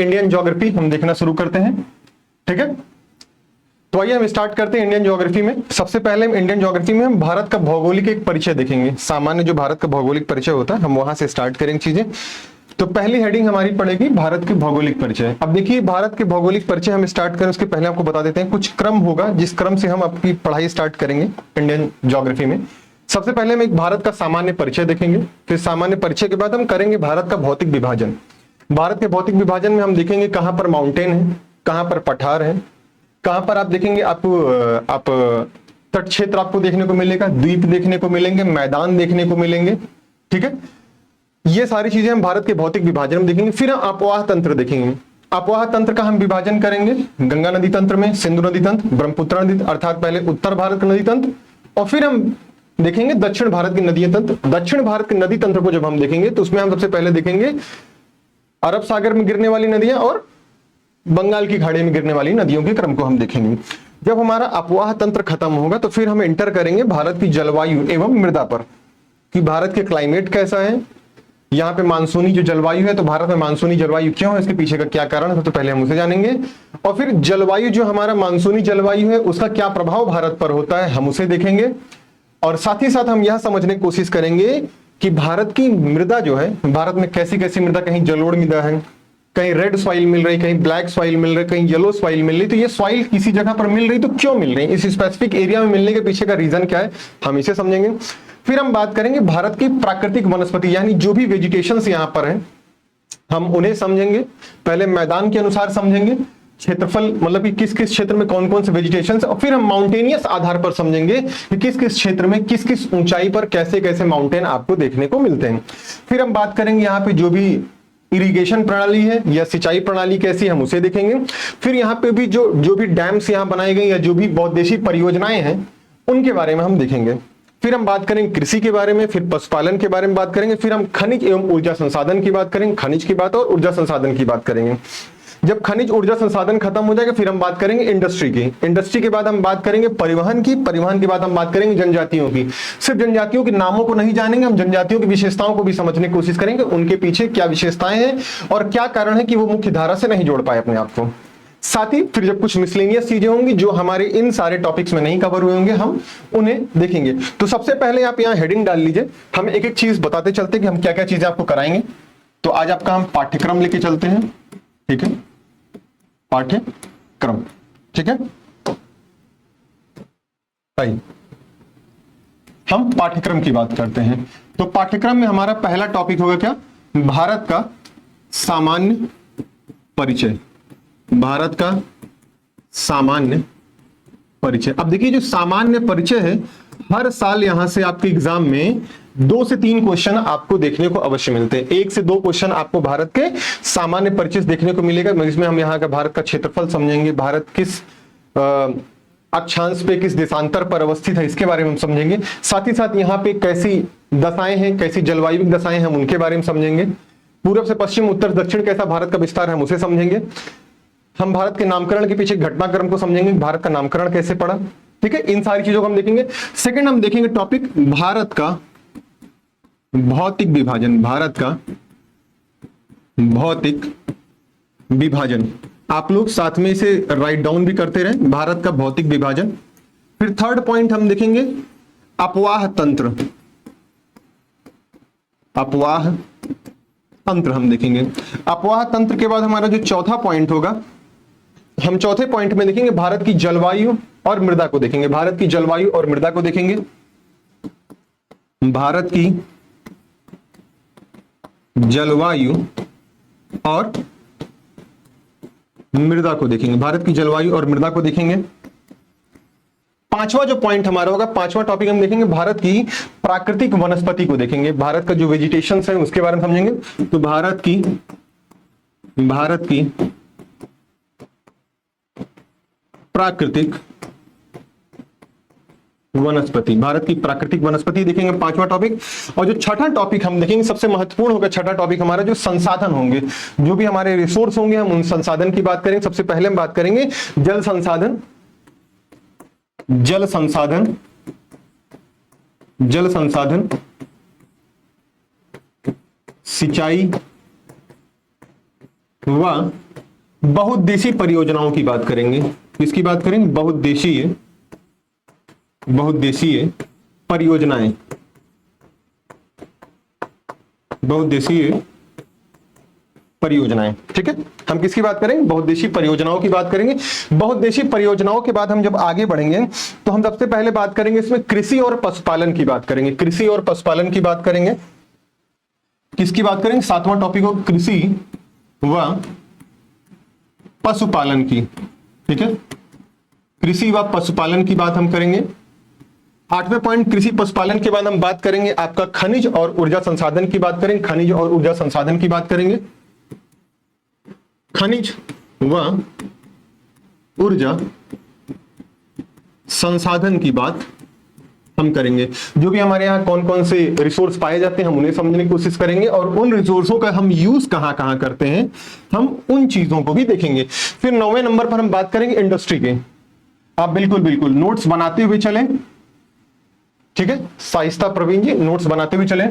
Indian geography हम देखना शुरू करते हैं। ठीक है, तो आइए हम स्टार्ट करते हैं इंडियन ज्योग्राफी में। सबसे पहले हम इंडियन ज्योग्राफी में हम भारत का भौगोलिक एक परिचय देखेंगे। सामान्य जो भारत का भौगोलिक परिचय होता है हम वहां से स्टार्ट करेंगे चीजें। तो पहली हेडिंग हमारी पड़ेगी भारत के भौगोलिक परिचय। अब देखिए, भारत के भौगोलिक परिचय हम स्टार्ट करें उसके पहले आपको बता देते हैं कुछ क्रम होगा जिस क्रम से हम आपकी पढ़ाई स्टार्ट करेंगे इंडियन ज्योग्राफी में। सबसे पहले हम एक भारत का सामान्य परिचय देखेंगे, फिर सामान्य परिचय के बाद हम करेंगे भारत का भौतिक विभाजन। भारत के भौतिक विभाजन में हम देखेंगे कहां पर माउंटेन है, कहां पर पठार है, कहां पर आप देखेंगे आप तट क्षेत्र आपको देखने को मिलेगा, द्वीप देखने को मिलेंगे, मैदान देखने को मिलेंगे। ठीक है, ये सारी चीजें हम भारत के भौतिक विभाजन में देखेंगे। फिर हम अपवाह तंत्र देखेंगे। अपवाह तंत्र का हम विभाजन करेंगे गंगा नदी तंत्र में, सिंधु नदी तंत्र, ब्रह्मपुत्र नदी, अर्थात पहले उत्तर भारत का नदी तंत्र, और फिर हम देखेंगे दक्षिण भारत की नदी तंत्र। दक्षिण भारत के नदी तंत्र को जब हम देखेंगे तो उसमें हम सबसे पहले देखेंगे अरब सागर में गिरने वाली नदियां और बंगाल की खाड़ी में गिरने वाली नदियों के क्रम को हम देखेंगे। जब हमारा अपवाह तंत्र खत्म होगा तो फिर हम एंटर करेंगे भारत की जलवायु एवं मृदा पर, कि भारत के क्लाइमेट कैसा है, यहाँ पे मानसूनी जो जलवायु है, तो भारत में मानसूनी जलवायु क्यों है, इसके पीछे का क्या कारण है, तो पहले हम उसे जानेंगे। और फिर जलवायु जो हमारा मानसूनी जलवायु है उसका क्या प्रभाव भारत पर होता है हम उसे देखेंगे। और साथ ही साथ हम यह समझने की कोशिश करेंगे कि भारत की मृदा जो है, भारत में कैसी कैसी मृदा, कहीं जलोढ़ मृदा है, कहीं रेड सॉइल मिल रही, कहीं ब्लैक सॉइल मिल रही, कहीं येलो सॉइल मिल रही। तो ये सॉइल किसी जगह पर मिल रही तो क्यों मिल रही, इस स्पेसिफिक एरिया में मिलने के पीछे का रीजन क्या है, हम इसे समझेंगे। फिर हम बात करेंगे भारत की प्राकृतिक वनस्पति, यानी जो भी वेजिटेशंस यहां पर है हम उन्हें समझेंगे। पहले मैदान के अनुसार समझेंगे, क्षेत्रफल मतलब कि किस किस क्षेत्र में कौन कौन से वेजिटेशन, और फिर हम माउंटेनियस आधार पर समझेंगे कि किस किस क्षेत्र में किस किस ऊंचाई पर कैसे कैसे माउंटेन आपको देखने को मिलते हैं। फिर हम बात करेंगे यहाँ पे जो भी इरिगेशन प्रणाली है या सिंचाई प्रणाली कैसी हम उसे देखेंगे। फिर यहाँ पे भी जो भी डैम्स यहाँ बनाए गए या जो भी बहुउद्देशीय परियोजनाएं हैं उनके बारे में हम देखेंगे। फिर हम बात करेंगे कृषि के बारे में, फिर पशुपालन के बारे में बात करेंगे, फिर हम खनिज एवं ऊर्जा संसाधन की बात करेंगे, खनिज की बात और ऊर्जा संसाधन की बात करेंगे। जब खनिज ऊर्जा संसाधन खत्म हो जाएगा फिर हम बात करेंगे इंडस्ट्री की, इंडस्ट्री के बाद हम बात करेंगे परिवहन की, परिवहन के बाद हम बात करेंगे जनजातियों की। सिर्फ जनजातियों के नामों को नहीं जानेंगे, हम जनजातियों की विशेषताओं को भी समझने की कोशिश करेंगे, उनके पीछे क्या विशेषताएं हैं और क्या कारण है कि वो मुख्य धारा से नहीं जोड़ पाए अपने आप को। साथ ही फिर जब कुछ मिसलेनियस चीजें होंगी जो हमारे इन सारे टॉपिक्स में नहीं कवर हुए होंगे हम उन्हें देखेंगे। तो सबसे पहले आप यहाँ हेडिंग डाल लीजिए, हम एक एक चीज बताते चलते कि हम क्या क्या चीजें आपको कराएंगे। तो आज आपका हम पाठ्यक्रम लेके चलते हैं। ठीक है, पाठ्यक्रम। ठीक है, सही, हम पाठ्यक्रम की बात करते हैं। तो पाठ्यक्रम में हमारा पहला टॉपिक होगा क्या, भारत का सामान्य परिचय। भारत का सामान्य परिचय। अब देखिए जो सामान्य परिचय है हर साल यहां से आपके एग्जाम में 2 से 3 क्वेश्चन आपको देखने को अवश्य मिलते हैं। 1 से 2 क्वेश्चन आपको भारत के सामान्य परिचय देखने को मिलेगा, जिसमें हम यहाँ का भारत का क्षेत्रफल समझेंगे, भारत किस अक्षांश पे किस देशांतर पर अवस्थित है इसके बारे में हम समझेंगे। साथ ही साथ यहाँ पे कैसी दशाएं हैं, कैसी जलवायु दशाएं हैं हम उनके बारे में समझेंगे। पूर्व से पश्चिम, उत्तर दक्षिण कैसा भारत का विस्तार है हम उसे समझेंगे। हम भारत के नामकरण के पीछे घटनाक्रम को समझेंगे, भारत का नामकरण कैसे पड़ा। ठीक है, इन सारी चीजों को हम देखेंगे। सेकंड हम देखेंगे टॉपिक भारत का भौतिक विभाजन। भारत का भौतिक विभाजन, आप लोग साथ में इसे राइट डाउन भी करते रहे, भारत का भौतिक विभाजन। फिर थर्ड पॉइंट हम देखेंगे अपवाह तंत्र। अपवाह तंत्र हम देखेंगे। अपवाह तंत्र के बाद हमारा जो चौथा पॉइंट होगा, हम चौथे पॉइंट में देखेंगे भारत की जलवायु और मृदा को देखेंगे। भारत की जलवायु और मृदा को देखेंगे। भारत की जलवायु और मृदा को देखेंगे। भारत की जलवायु और मृदा को देखेंगे। पांचवा जो पॉइंट हमारा होगा, पांचवा टॉपिक हम देखेंगे भारत की प्राकृतिक वनस्पति को देखेंगे। भारत का जो वेजिटेशन है उसके बारे में समझेंगे। तो भारत की प्राकृतिक वनस्पति, भारत की प्राकृतिक वनस्पति देखेंगे, पांचवा टॉपिक। और जो छठा टॉपिक हम देखेंगे सबसे महत्वपूर्ण होगा, छठा टॉपिक हमारा जो संसाधन होंगे, जो भी हमारे रिसोर्स होंगे हम उन संसाधन की बात करेंगे। सबसे पहले हम बात करेंगे जल संसाधन, जल संसाधन, जल संसाधन, सिंचाई व बहुउद्देशीय परियोजनाओं की बात करेंगे। किसकी बात करेंगे? बहुउद्देशीय परियोजनाएं। बहुउद्देशीय परियोजनाएं, ठीक है। हम किसकी बात करेंगे? बहुउद्देशीय परियोजनाओं की बात करेंगे। बहुउद्देशीय परियोजनाओं के बाद हम जब आगे बढ़ेंगे तो हम सबसे पहले बात करेंगे इसमें कृषि और पशुपालन की बात करेंगे। कृषि और पशुपालन की बात करेंगे। किसकी बात करेंगे? 7वां टॉपिक हो कृषि व पशुपालन की, ठीक है। कृषि व पशुपालन की बात हम करेंगे। 8वें पॉइंट कृषि पशुपालन के बाद हम बात करेंगे आपका खनिज और ऊर्जा संसाधन की बात करेंगे। खनिज और ऊर्जा संसाधन की बात करेंगे। खनिज व ऊर्जा संसाधन की बात हम करेंगे। जो भी हमारे यहाँ कौन कौन से रिसोर्स पाए जाते हैं हम उन्हें समझने की कोशिश करेंगे, और उन रिसोर्सों का हम यूज कहां कहां करते हैं हम उन चीजों को भी देखेंगे। फिर 9वें नंबर पर हम बात करेंगे इंडस्ट्री के। आप बिल्कुल नोट्स बनाते हुए चलें, ठीक है। साइस्ता प्रवीण जी, नोट्स बनाते हुए चलें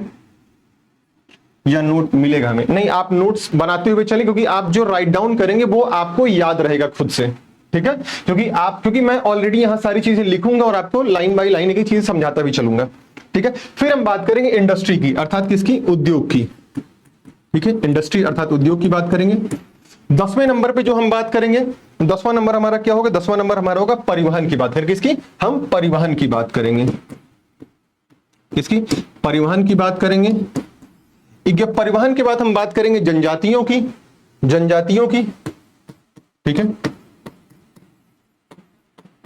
या नोट मिलेगा हमें? नहीं, आप नोट्स बनाते हुए चलें, क्योंकि आप जो राइट डाउन करेंगे वो आपको याद रहेगा खुद से, ठीक है। क्योंकि मैं ऑलरेडी यहां सारी चीजें लिखूंगा और आपको लाइन बाय लाइन एक चीज समझाता भी चलूंगा, ठीक है। फिर हम बात करेंगे इंडस्ट्री की, अर्थात किसकी? उद्योग की, ठीक है। इंडस्ट्री अर्थात उद्योग की बात करेंगे। 10वें नंबर पे जो हम बात करेंगे, 10वां नंबर हमारा क्या होगा? 10वां नंबर हमारा होगा परिवहन की बात। फिर किसकी? हम परिवहन की बात करेंगे। किसकी? परिवहन की बात करेंगे। परिवहन के बाद हम बात करेंगे जनजातियों की, ठीक है।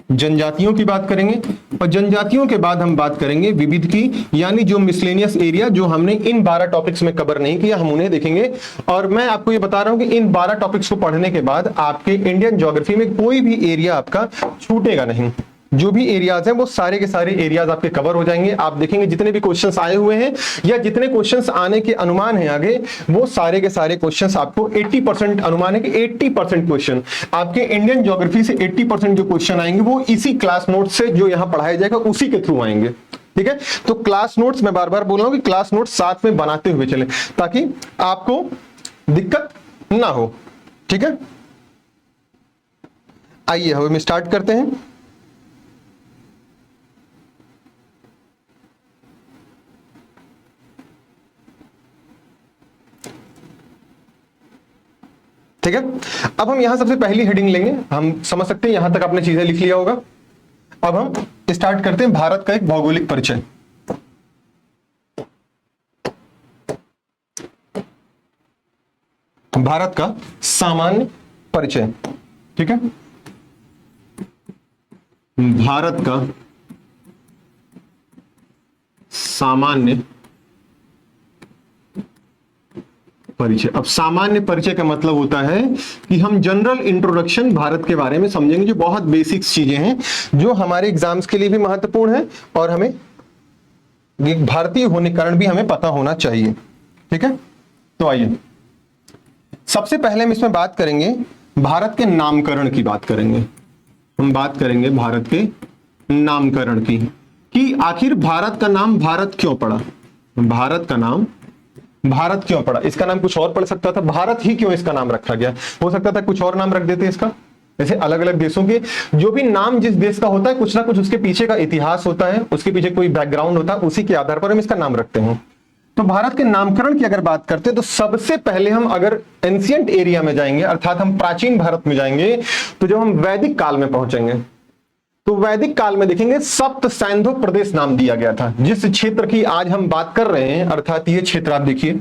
जनजातियों की बात करेंगे, और जनजातियों के बाद हम बात करेंगे विविध की, यानी जो मिसलेनियस एरिया जो हमने इन 12 टॉपिक्स में कवर नहीं किया हम उन्हें देखेंगे। और मैं आपको ये बता रहा हूं कि इन 12 टॉपिक्स को पढ़ने के बाद आपके इंडियन ज्योग्राफी में कोई भी एरिया आपका छूटेगा नहीं। जो भी एरियाज हैं वो सारे के सारे एरियाज आपके कवर हो जाएंगे। आप देखेंगे जितने भी क्वेश्चंस आए हुए हैं या जितने क्वेश्चंस आने के अनुमान हैं आगे, वो सारे के सारे क्वेश्चंस आपको 80% अनुमान है कि 80% क्वेश्चन आपके इंडियन ज्योग्राफी से 80% जो क्वेश्चन आएंगे वो इसी क्लास नोट से जो यहां पढ़ाया जाएगा उसी के थ्रू आएंगे, ठीक है। तो क्लास नोट्स, मैं बार बार बोल रहा हूं कि क्लास नोट्स साथ में बनाते हुए चलें ताकि आपको दिक्कत ना हो, ठीक है। आइए हम स्टार्ट करते हैं। ठीक है, अब हम यहां सबसे पहली हेडिंग लेंगे। हम समझ सकते हैं, यहां तक आपने चीजें लिख लिया होगा। अब हम स्टार्ट करते हैं भारत का एक भौगोलिक परिचय। भारत का सामान्य परिचय, ठीक है। भारत का सामान्य परिचय। अब सामान्य परिचय का मतलब होता है कि हम जनरल इंट्रोडक्शन भारत के बारे में समझेंगे, जो बहुत बेसिक्स चीजें हैं जो हमारे एग्जाम्स के लिए भी महत्वपूर्ण है और हमें भारतीय होने के कारण भी हमें पता होना चाहिए, ठीक है। तो आइए सबसे पहले हम इसमें बात करेंगे भारत के नामकरण की बात करेंगे। हम बात करेंगे भारत के नामकरण की, कि आखिर भारत का नाम भारत क्यों पड़ा। भारत का नाम भारत क्यों पड़ा? इसका नाम कुछ और पड़ सकता था, भारत ही क्यों इसका नाम रखा गया? हो सकता था कुछ और नाम रख देते इसका। ऐसे अलग अलग देशों के जो भी नाम जिस देश का होता है कुछ ना कुछ उसके पीछे का इतिहास होता है, उसके पीछे कोई बैकग्राउंड होता है, उसी के आधार पर हम इसका नाम रखते हैं। तो भारत के नामकरण की अगर बात करते हैं तो सबसे पहले हम अगर एंशिएंट एरिया में जाएंगे, अर्थात हम प्राचीन भारत में जाएंगे, तो जब हम वैदिक काल में पहुंचेंगे तो वैदिक काल में देखेंगे सप्त सैंधो प्रदेश नाम दिया गया था। जिस क्षेत्र की आज हम बात कर रहे हैं, अर्थात ये क्षेत्र आप देखिए,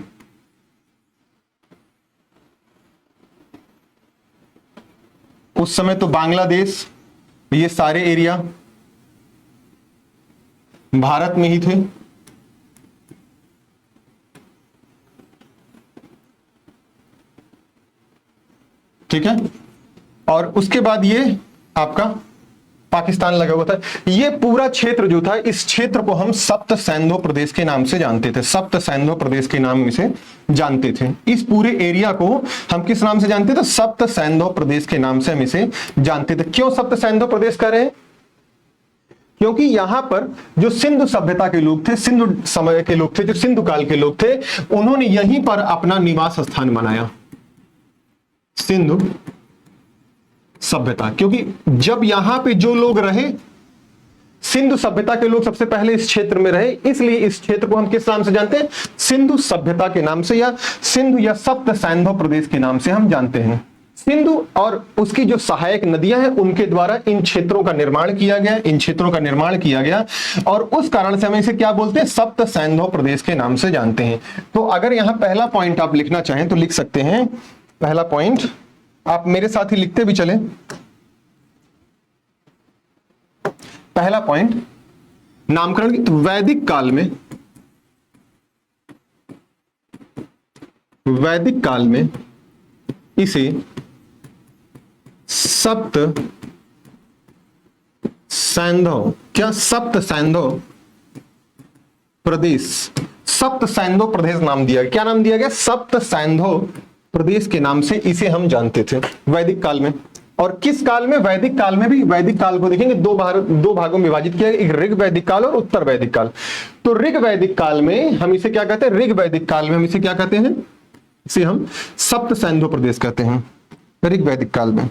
उस समय तो बांग्लादेश, ये सारे एरिया भारत में ही थे। ठीक है, और उसके बाद ये आपका पाकिस्तान लगा हुआ था। ये पूरा क्षेत्र जो था, इस क्षेत्र को हम सप्त सैंधो प्रदेश के नाम से जानते थे। सप्त सैंधो प्रदेश के नाम से जानते थे। इस पूरे एरिया को हम किस नाम से जानते थे? सप्त सैंधो प्रदेश के नाम से हम इसे जानते थे। क्यों सप्त सैंधो प्रदेश कह रहे हैं? क्योंकि यहां पर जो सिंधु सभ्यता के लोग थे, सिंधु समय के लोग थे, जो सिंधु काल के लोग थे, उन्होंने यहीं पर अपना निवास स्थान बनाया। सिंधु सभ्यता, क्योंकि जब यहां पे जो लोग रहे, सिंधु सभ्यता के लोग सबसे पहले इस क्षेत्र में रहे, इसलिए इस क्षेत्र को हम किस नाम से जानते हैं? सिंधु सभ्यता के नाम से, या सिंधु या सप्त सैंधव प्रदेश के नाम से हम जानते हैं। सिंधु और उसकी जो सहायक नदियां हैं उनके द्वारा इन क्षेत्रों का निर्माण किया गया, इन क्षेत्रों का निर्माण किया गया, और उस कारण से हम इसे क्या बोलते हैं? सप्त सैंधव प्रदेश के नाम से जानते हैं। तो अगर यहां पहला पॉइंट आप लिखना चाहें तो लिख सकते हैं। पहला पॉइंट आप मेरे साथ ही लिखते भी चलें। पहला पॉइंट, नामकरण वैदिक काल में, वैदिक काल में इसे सप्त सैंधव, क्या सप्त सैंधव प्रदेश, सप्त सैंधव प्रदेश नाम दिया गया। क्या नाम दिया गया? सप्त सैंधव प्रदेश के नाम से इसे हम जानते थे वैदिक काल में। और किस काल में? वैदिक काल में भी। वैदिक काल को देखेंगे दो भागों में विभाजित किया गया, एक ऋग वैदिक काल और उत्तर वैदिक काल। तो ऋग वैदिक काल में हम इसे क्या कहते हैं? ऋग वैदिक काल में हम इसे क्या कहते हैं? इसे हम सप्त सैंधव प्रदेश कहते हैं ऋग वैदिक काल में।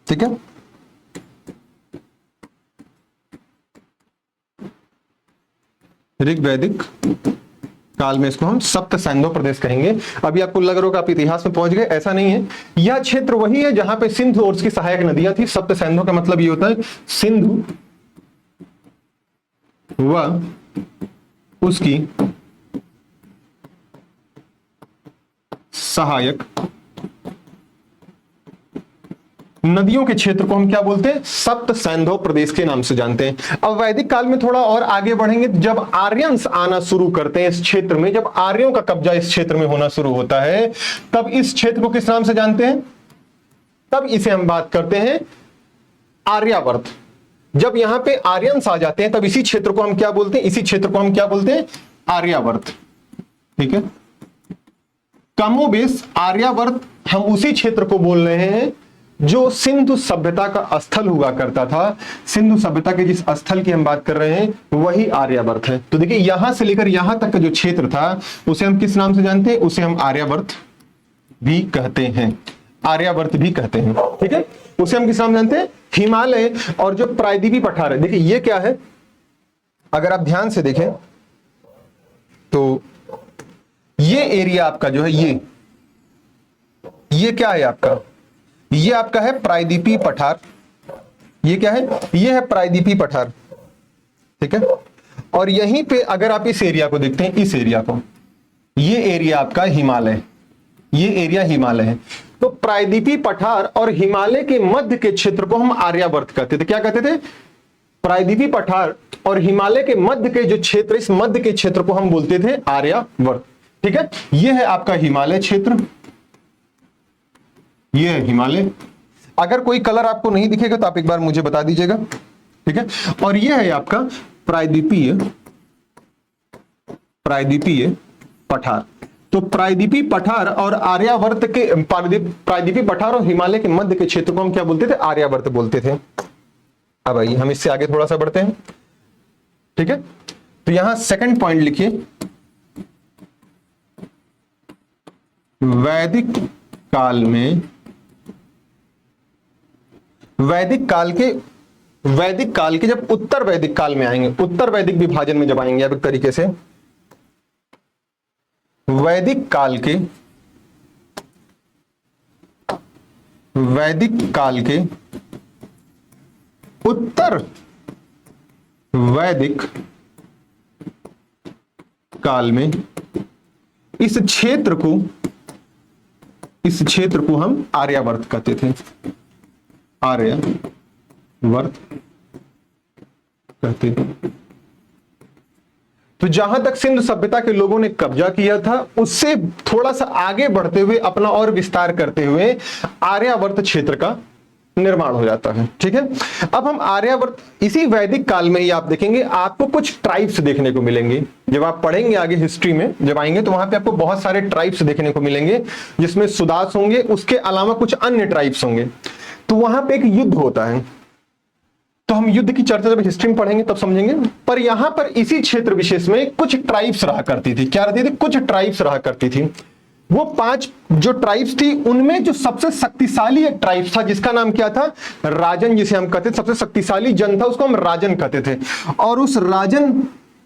ठीक है, ऋग वैदिक काल में इसको हम सप्त सैंधव प्रदेश कहेंगे। अभी आपको लग रहा होगा आप इतिहास में पहुंच गए, ऐसा नहीं है। यह क्षेत्र वही है जहां पे सिंधु और उसकी सहायक नदियां थी। सप्त सैंधव का मतलब ये होता है सिंधु व उसकी सहायक नदियों के क्षेत्र को हम क्या बोलते हैं? सप्त सैंधव प्रदेश के नाम से जानते हैं। अब वैदिक काल में थोड़ा और आगे बढ़ेंगे, जब आर्यंस आना शुरू करते हैं इस क्षेत्र में, जब आर्यों का कब्जा इस क्षेत्र में होना शुरू होता है, तब इस क्षेत्र को किस नाम से जानते हैं? तब इसे हम बात करते हैं आर्यावर्त। जब यहां पे आर्यंस आ जाते हैं तब इसी क्षेत्र को हम क्या बोलते हैं? इसी क्षेत्र को हम क्या बोलते हैं? आर्यावर्त। ठीक है, कमोबेश आर्यावर्त हम उसी क्षेत्र को बोल रहे हैं जो सिंधु सभ्यता का स्थल हुआ करता था। सिंधु सभ्यता के जिस स्थल की हम बात कर रहे हैं वही आर्यावर्त है। तो देखिए यहां से लेकर यहां तक का जो क्षेत्र था उसे हम किस नाम से जानते हैं? उसे हम आर्यावर्त भी कहते हैं, आर्यावर्त भी कहते हैं। ठीक है, उसे हम किस नाम जानते हैं? हिमालय और जो प्रायद्वीपीय पठार है, देखिए ये क्या है? अगर आप ध्यान से देखें तो ये एरिया आपका जो है, ये क्या है आपका? ये आपका है प्रायद्वीपीय पठार। ये क्या है? ये है प्रायद्वीपीय पठार। ठीक है, और यहीं पे अगर आप इस एरिया को देखते हैं, इस एरिया को, ये एरिया आपका हिमालय, ये एरिया हिमालय है। तो प्रायद्वीपीय पठार और हिमालय के मध्य के क्षेत्र को हम आर्यावर्त कहते थे। क्या कहते थे? प्रायद्वीपीय पठार और हिमालय के मध्य के जो क्षेत्र, इस मध्य के क्षेत्र को हम बोलते थे आर्यावर्त। ठीक है, ये है आपका हिमालय क्षेत्र, ये है हिमालय। अगर कोई कलर आपको नहीं दिखेगा तो आप एक बार मुझे बता दीजिएगा। ठीक है, और ये है आपका प्रायद्वीपीय पठार। तो प्रायद्वीपीय पठार और आर्यावर्त के, प्रायद्वीपीय पठार और हिमालय के मध्य के क्षेत्र को हम क्या बोलते थे? आर्यावर्त बोलते थे। अब आइए हम इससे आगे थोड़ा सा बढ़ते हैं। ठीक है, तो यहां सेकंड पॉइंट लिखिए, वैदिक काल के जब उत्तर वैदिक काल में आएंगे, उत्तर वैदिक विभाजन में जब आएंगे, अब एक तरीके से वैदिक काल के उत्तर वैदिक काल में इस क्षेत्र को हम आर्यावर्त कहते थे, आर्यावर्त कहते थे। तो जहां तक सिंधु सभ्यता के लोगों ने कब्जा किया था उससे थोड़ा सा आगे बढ़ते हुए, अपना और विस्तार करते हुए आर्यावर्त क्षेत्र का निर्माण हो जाता है। ठीक है, अब हम आर्यावर्त, इसी वैदिक काल में ही आप देखेंगे आपको कुछ ट्राइब्स देखने को मिलेंगे। जब आप पढ़ेंगे आगे हिस्ट्री में जब आएंगे तो वहां पे आपको बहुत सारे ट्राइब्स देखने को मिलेंगे, जिसमें सुदास होंगे, उसके अलावा कुछ अन्य ट्राइब्स होंगे। तो वहां पे एक युद्ध होता है, तो हम युद्ध की चर्चा जब हिस्ट्री में पढ़ेंगे तब समझेंगे। पर यहां पर इसी क्षेत्र विशेष में कुछ ट्राइब्स रहा करती थी। क्या रहती थी? कुछ ट्राइब्स रहा करती थी, वो 5 जो ट्राइब्स थी उनमें जो सबसे शक्तिशाली एक ट्राइब्स था जिसका नाम क्या था, राजन, जिसे हम कहते थे सबसे शक्तिशाली जन था उसको हम राजन कहते थे। और उस राजन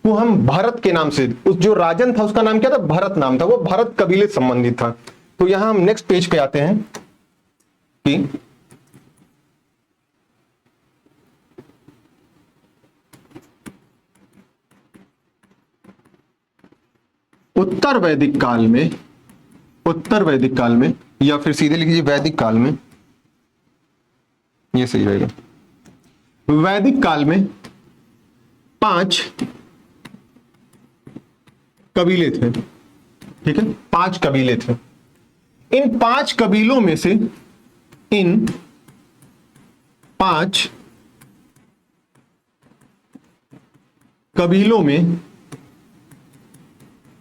को हम भरत के नाम से, उस जो राजन था उसका नाम क्या था, भरत नाम था, वो भरत कबीले से संबंधित था। तो यहां हम नेक्स्ट पेज पे आते हैं कि उत्तर वैदिक काल में, उत्तर वैदिक काल में, या फिर सीधे लिख लीजिए वैदिक काल में, ये सही रहेगा। वैदिक काल में 5 कबीले थे, ठीक है, 5 कबीले थे। इन 5 कबीलों में से, इन 5 कबीलों में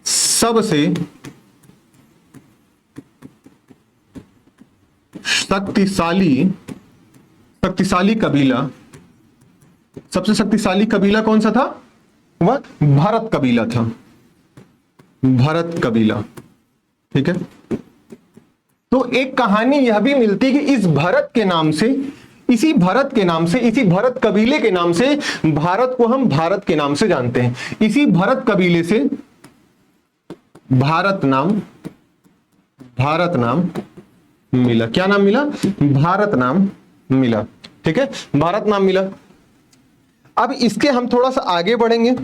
सबसे शक्तिशाली कबीला, सबसे शक्तिशाली कबीला कौन सा था, वह भरत कबीला था, भरत कबीला, ठीक है। तो एक कहानी यह भी मिलती कि इस भरत के नाम से, इसी भरत के नाम से, इसी भरत कबीले के नाम से भारत को हम भारत के नाम से जानते हैं। इसी भरत कबीले से भारत नाम मिला। क्या नाम मिला, भारत नाम मिला, ठीक है, भारत नाम मिला। अब इसके हम थोड़ा सा आगे बढ़ेंगे,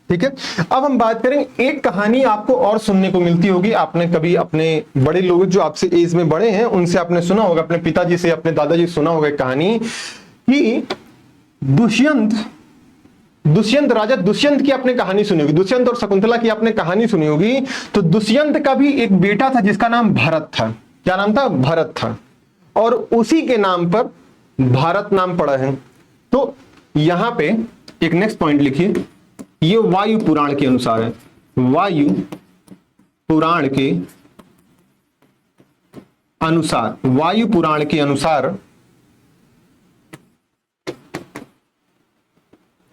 ठीक है। अब हम बात करेंगे, एक कहानी आपको और सुनने को मिलती होगी, आपने कभी अपने बड़े लोग जो आपसे एज में बड़े हैं उनसे आपने सुना होगा, अपने पिताजी से, अपने दादाजी से सुना होगा एक कहानी कि दुष्यंत राजा दुष्यंत की आपने कहानी सुनी होगी, दुष्यंत और शकुंतला की आपने कहानी सुनी होगी। तो दुष्यंत का भी एक बेटा था जिसका नाम भरत था। क्या नाम था, भरत था, और उसी के नाम पर भारत नाम पड़ा है। तो यहां पे एक नेक्स्ट पॉइंट लिखिए, ये वायु पुराण के अनुसार है, वायु पुराण के अनुसार, वायु पुराण के अनुसार,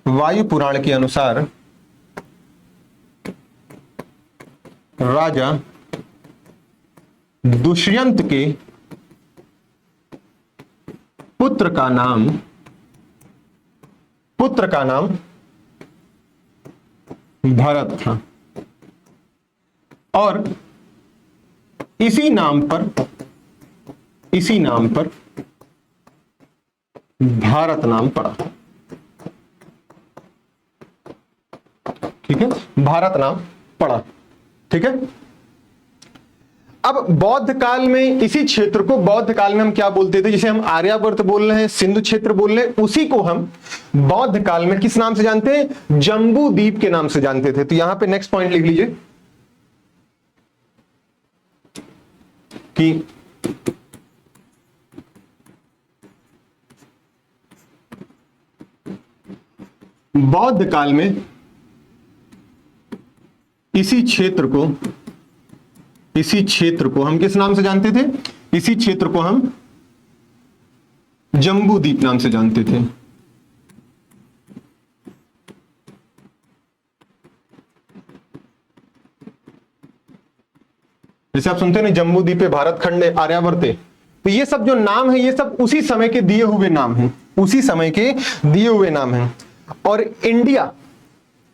वायु पुराण के अनुसार राजा दुष्यंत के पुत्र का नाम भरत था, और इसी नाम पर भारत नाम पड़ा, ठीक है, भारत नाम पड़ा, ठीक है। अब बौद्ध काल में इसी क्षेत्र को, बौद्ध काल में हम क्या बोलते थे, जिसे हम आर्यावर्त बोल रहे हैं, सिंधु क्षेत्र बोल रहे हैं, उसी को हम बौद्ध काल में किस नाम से जानते हैं, जम्बू द्वीप के नाम से जानते थे। तो यहां पे नेक्स्ट पॉइंट लिख लीजिए कि बौद्ध काल में इसी क्षेत्र को हम किस नाम से जानते थे, इसी क्षेत्र को हम जम्बू द्वीप नाम से जानते थे। जैसे आप सुनते हैं ना, जम्बू द्वीप है, भारत खंड है, आर्यावर्त है, तो ये सब जो नाम है ये सब उसी समय के दिए हुए नाम हैं, उसी समय के दिए हुए नाम हैं। और इंडिया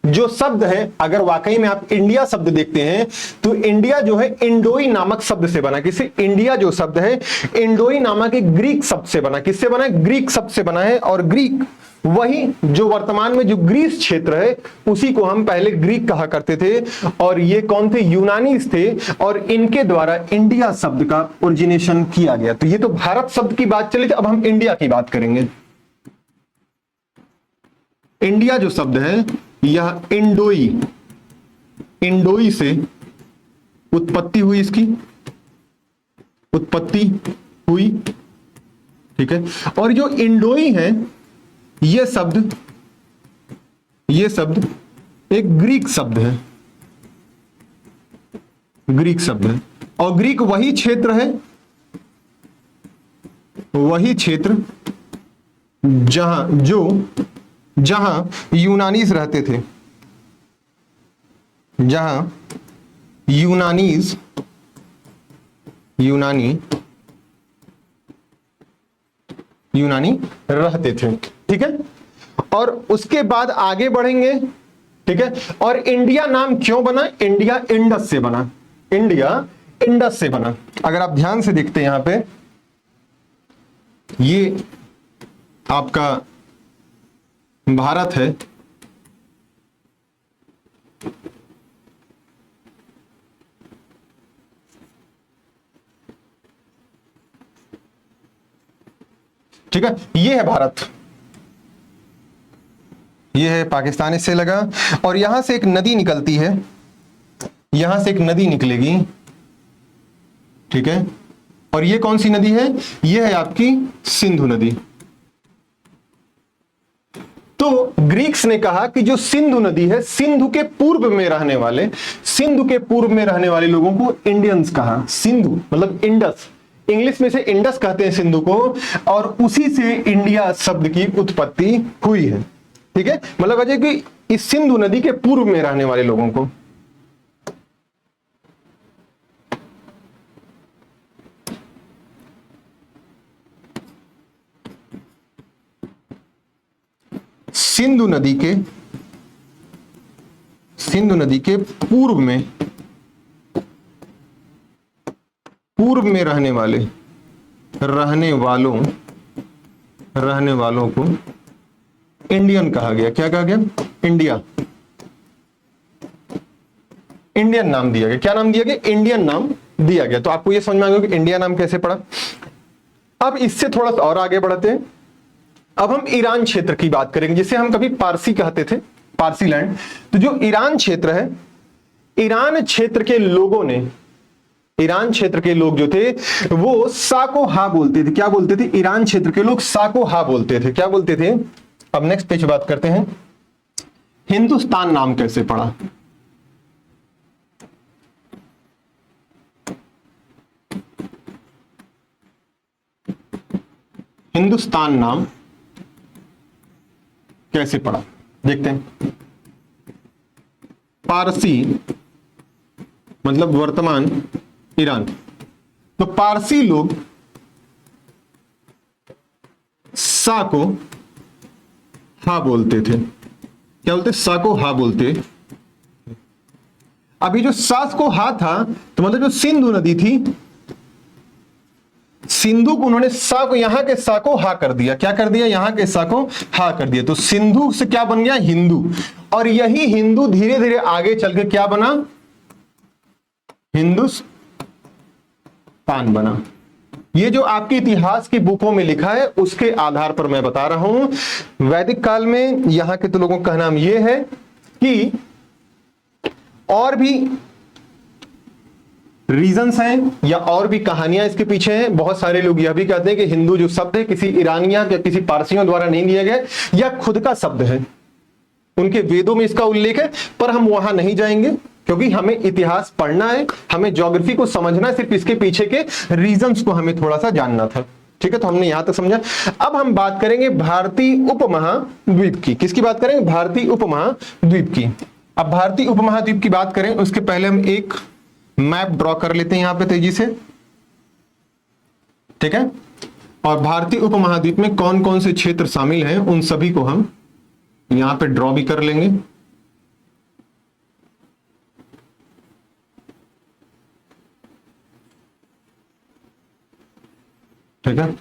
जो शब्द है, अगर वाकई में आप इंडिया शब्द देखते हैं तो इंडिया जो है इंडोई नामक शब्द से बना। किससे, इंडिया जो शब्द है इंडोई नामक एक ग्रीक शब्द से बना। किससे बना है, ग्रीक शब्द से बना है। और ग्रीक वही जो वर्तमान में जो ग्रीस क्षेत्र है उसी को हम पहले ग्रीक कहा करते थे, और ये कौन थे, यूनानीज थे, और इनके द्वारा इंडिया शब्द का ओरिजिनेशन किया गया। तो ये तो भारत शब्द की बात चली थी, अब हम इंडिया की बात करेंगे। इंडिया जो शब्द है यह इंडोई से उत्पत्ति हुई, इसकी उत्पत्ति हुई, ठीक है। और जो इंडोई है ये शब्द एक ग्रीक शब्द है, ग्रीक शब्द है। और ग्रीक वही क्षेत्र जहां यूनानीज रहते थे, जहां यूनानीज यूनानी रहते थे। ठीक है, और उसके बाद आगे बढ़ेंगे। ठीक है, और इंडिया नाम क्यों बना? इंडिया इंडस से बना, इंडिया इंडस से बना। अगर आप ध्यान से देखते हैं यहां पे, ये आपका भारत है, ठीक है, ये है भारत, ये है पाकिस्तान, इससे लगा, और यहां से एक नदी निकलती है, यहां से एक नदी निकलेगी। ठीक है, और ये कौन सी नदी है? ये है आपकी सिंधु नदी। तो ग्रीक्स ने कहा कि जो सिंधु नदी है, सिंधु के पूर्व में रहने वाले, सिंधु के पूर्व में रहने वाले लोगों को इंडियंस कहा। सिंधु मतलब इंडस, इंग्लिश में से इंडस कहते हैं सिंधु को, और उसी से इंडिया शब्द की उत्पत्ति हुई है। ठीक है, मतलब वजह कि इस सिंधु नदी के पूर्व में रहने वाले लोगों को। सिंधु नदी के पूर्व में रहने वालों को इंडियन कहा गया। क्या कहा गया? इंडियन नाम दिया गया। क्या नाम दिया गया? इंडियन नाम दिया गया। तो आपको यह समझ में आ गया कि इंडिया नाम कैसे पड़ा। अब इससे थोड़ा सा और आगे बढ़ते हैं। अब हम ईरान क्षेत्र की बात करेंगे, जिसे हम कभी पारसी कहते थे, पारसी लैंड। तो जो ईरान क्षेत्र है, ईरान क्षेत्र के लोगों ने, ईरान क्षेत्र के लोग जो थे वो सा को हा बोलते थे। क्या बोलते थे? ईरान क्षेत्र के लोग सा को हा बोलते थे। क्या बोलते थे? अब नेक्स्ट पेज बात करते हैं, हिंदुस्तान नाम कैसे पड़ा। हिंदुस्तान नाम कैसे पड़ा देखते हैं। पारसी मतलब वर्तमान ईरान। तो पारसी लोग सा को हा बोलते थे। क्या बोलते? सा को हा बोलते। अभी जो सास को हा था, तो मतलब जो सिंधु नदी थी, सिंधु को उन्होंने सा को, यहां के सा को हा कर दिया। क्या कर दिया? यहां के सा को हा कर दिया। तो सिंधु से क्या बन गया? हिंदू। और यही हिंदू धीरे धीरे आगे चल के क्या बना? हिंदुस्तान बना। ये जो आपके इतिहास की बुकों में लिखा है उसके आधार पर मैं बता रहा हूं। वैदिक काल में यहां के तो लोगों का नाम यह है कि और भी रीजंस हैं या और भी कहानियां इसके पीछे हैं। बहुत सारे लोग यह भी कहते हैं कि हिंदू जो शब्द है किसी ईरानियों या किसी पारसियों द्वारा नहीं दिया गया, या खुद का शब्द है, उनके वेदों में इसका उल्लेख है। पर हम वहां नहीं जाएंगे क्योंकि हमें इतिहास पढ़ना है, हमें ज्योग्राफी को समझना है, सिर्फ इसके पीछे के रीजंस को हमें थोड़ा सा जानना था। ठीक है, तो हमने यहां तक समझा। अब हम बात करेंगे भारतीय उपमहाद्वीप की। किसकी बात करेंगे? भारतीय उपमहाद्वीप की। अब भारतीय उपमहाद्वीप की बात करें उसके पहले हम एक मैप ड्रॉ कर लेते हैं यहां पे तेजी से। ठीक है, और भारतीय उपमहाद्वीप में कौन कौन से क्षेत्र शामिल हैं उन सभी को हम यहां पे ड्रॉ भी कर लेंगे। ठीक है,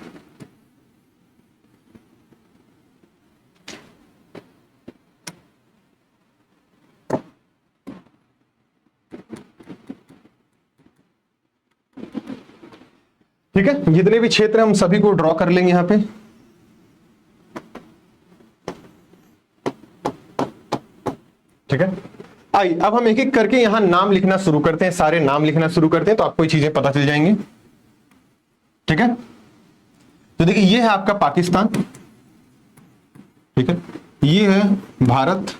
ठीक है, जितने भी क्षेत्र हम सभी को ड्रॉ कर लेंगे यहां पे। ठीक है, आइए अब हम एक एक करके यहां नाम लिखना शुरू करते हैं, सारे नाम लिखना शुरू करते हैं तो आपको ये चीजें पता चल जाएंगी। ठीक है, तो देखिए ये है आपका पाकिस्तान। ठीक है, ये है भारत।